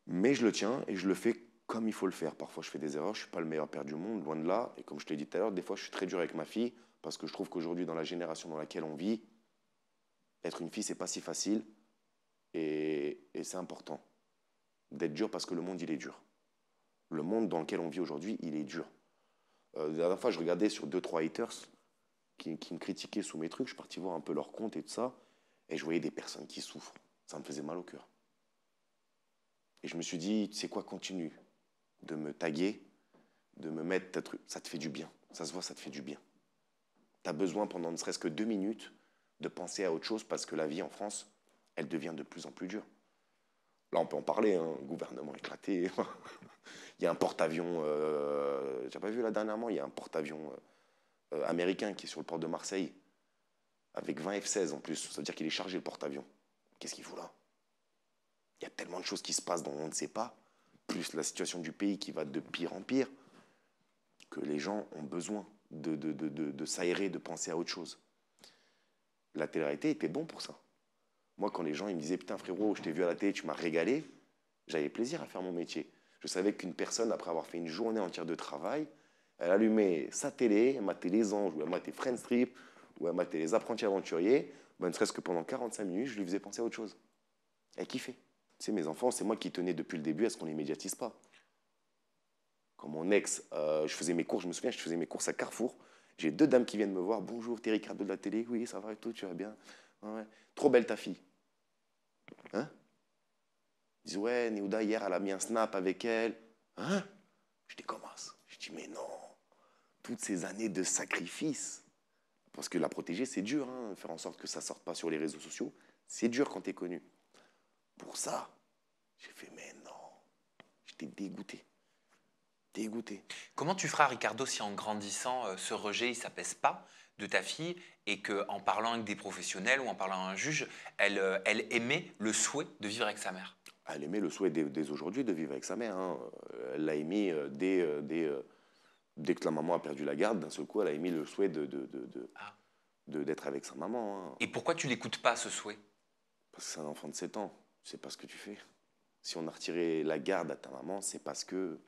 Mais je le tiens et je le fais comme il faut le faire. Parfois, je fais des erreurs. Je suis pas le meilleur père du monde, loin de là. Et comme je te l'ai dit tout à l'heure, des fois, je suis très dur avec ma fille parce que je trouve qu'aujourd'hui, dans la génération dans laquelle on vit, être une fille, c'est pas si facile. Et c'est important d'être dur parce que le monde, il est dur. Le monde dans lequel on vit aujourd'hui, il est dur. La dernière fois, je regardais sur 2-3 haters qui me critiquaient sous mes trucs. Je suis parti voir un peu leur compte et tout ça. Et je voyais des personnes qui souffrent. Ça me faisait mal au cœur. Et je me suis dit, tu sais quoi, continue de me taguer, de me mettre ta truc. Ça te fait du bien. Ça se voit, ça te fait du bien. Tu as besoin pendant ne serait-ce que 2 minutes de penser à autre chose parce que la vie en France, elle devient de plus en plus dure. Là, on peut en parler, hein, gouvernement éclaté. Il y a un porte-avions, j'ai pas vu là dernièrement, il y a un porte-avions américain qui est sur le port de Marseille, avec 20 F-16 en plus. Ça veut dire qu'il est chargé le porte-avions. Qu'est-ce qu'il fout là? Il y a tellement de choses qui se passent dont on ne sait pas, plus la situation du pays qui va de pire en pire, que les gens ont besoin de s'aérer, de penser à autre chose. La télé-réalité était bon pour ça. Moi, quand les gens ils me disaient « Putain, frérot, je t'ai vu à la télé, tu m'as régalé », j'avais plaisir à faire mon métier. Je savais qu'une personne, après avoir fait une journée entière de travail, elle allumait sa télé, elle matait les anges, ou elle matait Friends Strip, ou elle matait les apprentis aventuriers, ben, ne serait-ce que pendant 45 minutes, je lui faisais penser à autre chose. Elle kiffait. Tu sais, mes enfants, c'est moi qui tenais depuis le début à ce qu'on ne les médiatise pas. Quand mon ex, je faisais mes courses, je me souviens, je faisais mes courses à Carrefour, j'ai 2 dames qui viennent me voir, « Bonjour, t'es Ricardo de la télé, oui, ça va et tout, tu vas bien, ouais. Trop belle ta fille. » Hein? Ils disent, ouais, Néouda, hier, elle a mis un snap avec elle. Hein? Je décommence. Je dis, mais non, toutes ces années de sacrifice. Parce que la protéger, c'est dur, hein, faire en sorte que ça ne sorte pas sur les réseaux sociaux. C'est dur quand tu es connu. Pour ça, j'ai fait, mais non. J'étais dégoûté. Dégoûté. Comment tu feras, Ricardo, si en grandissant, ce rejet, il ne s'apaise pas de ta fille et qu'en parlant avec des professionnels ou en parlant à un juge, elle aimait le souhait de vivre avec sa mère? Elle aimait le souhait dès aujourd'hui de vivre avec sa mère. Hein. Elle l'a émis dès que la maman a perdu la garde. D'un seul coup, elle a émis le souhait d'être avec sa maman. Hein. Et pourquoi tu l'écoutes pas, ce souhait? Parce que c'est un enfant de 7 ans. Tu sais pas ce que tu fais. Si on a retiré la garde à ta maman, c'est parce que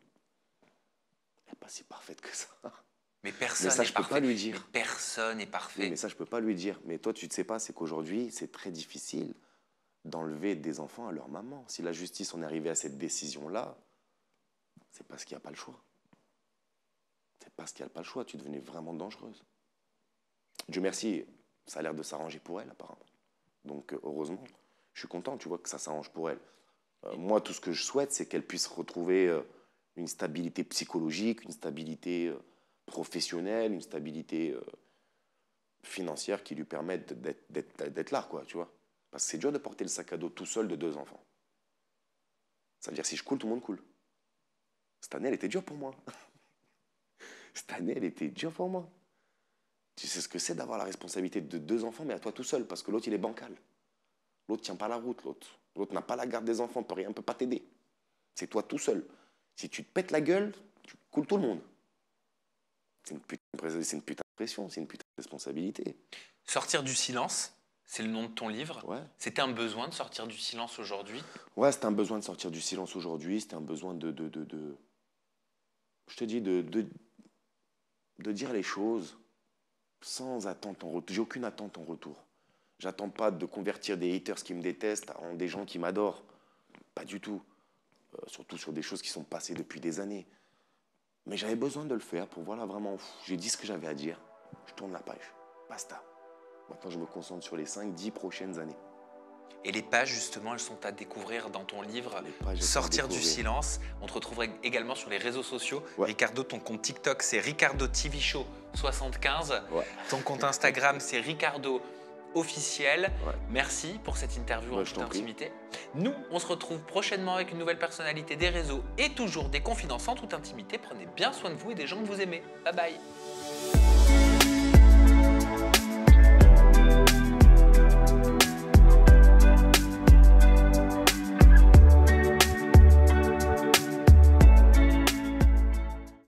elle n'est pas si parfaite que ça. Mais personne ça, n'est je peux parfait. pas lui dire. Mais personne n'est parfait. Oui, mais ça, je peux pas lui dire. Mais toi, tu ne sais pas, c'est qu'aujourd'hui, c'est très difficile d'enlever des enfants à leur maman. Si la justice en est arrivée à cette décision-là, c'est parce qu'il n'y a pas le choix. C'est parce qu'il n'y a pas le choix. Tu devenais vraiment dangereuse. Dieu merci, ça a l'air de s'arranger pour elle, apparemment. Donc, heureusement, je suis content, tu vois, que ça s'arrange pour elle. Moi, tout ce que je souhaite, c'est qu'elle puisse retrouver une stabilité psychologique, une stabilité professionnelle, une stabilité financière qui lui permette d'être là, quoi, tu vois. Parce que c'est dur de porter le sac à dos tout seul de 2 enfants. Ça veut dire que si je coule, tout le monde coule. Cette année, elle était dure pour moi. Cette année, elle était dure pour moi. Tu sais ce que c'est d'avoir la responsabilité de 2 enfants, mais à toi tout seul, parce que l'autre, il est bancal. L'autre ne tient pas la route, l'autre. L'autre n'a pas la garde des enfants, ne peut pas t'aider. C'est toi tout seul. Si tu te pètes la gueule, tu coules tout le monde. C'est une putain de pression, c'est une putain de responsabilité. Sortir du silence, c'est le nom de ton livre. Ouais. C'était un besoin de sortir du silence aujourd'hui? Ouais, c'était un besoin de sortir du silence aujourd'hui, c'était un besoin je te dis, de dire les choses sans attente en retour. J'ai aucune attente en retour. J'attends pas de convertir des haters qui me détestent en des gens qui m'adorent. Pas du tout. Surtout sur des choses qui sont passées depuis des années. Mais j'avais besoin de le faire pour, voilà, vraiment, j'ai dit ce que j'avais à dire. Je tourne la page. Basta. Maintenant, je me concentre sur les 5-10 prochaines années. Et les pages, justement, elles sont à découvrir dans ton livre Les pages, elles sont à Sortir du découvrir. silence. On te retrouve également sur les réseaux sociaux. Ouais. Ricardo, ton compte TikTok, c'est Ricardo TV Show 75. Ouais. Ton compte Instagram, c'est Ricardo Officiel. Ouais. Merci pour cette interview en Ouais, je toute t'en prie. intimité. Nous, on se retrouve prochainement avec une nouvelle personnalité des réseaux et toujours des confidences en toute intimité. Prenez bien soin de vous et des gens que vous aimez. Bye bye.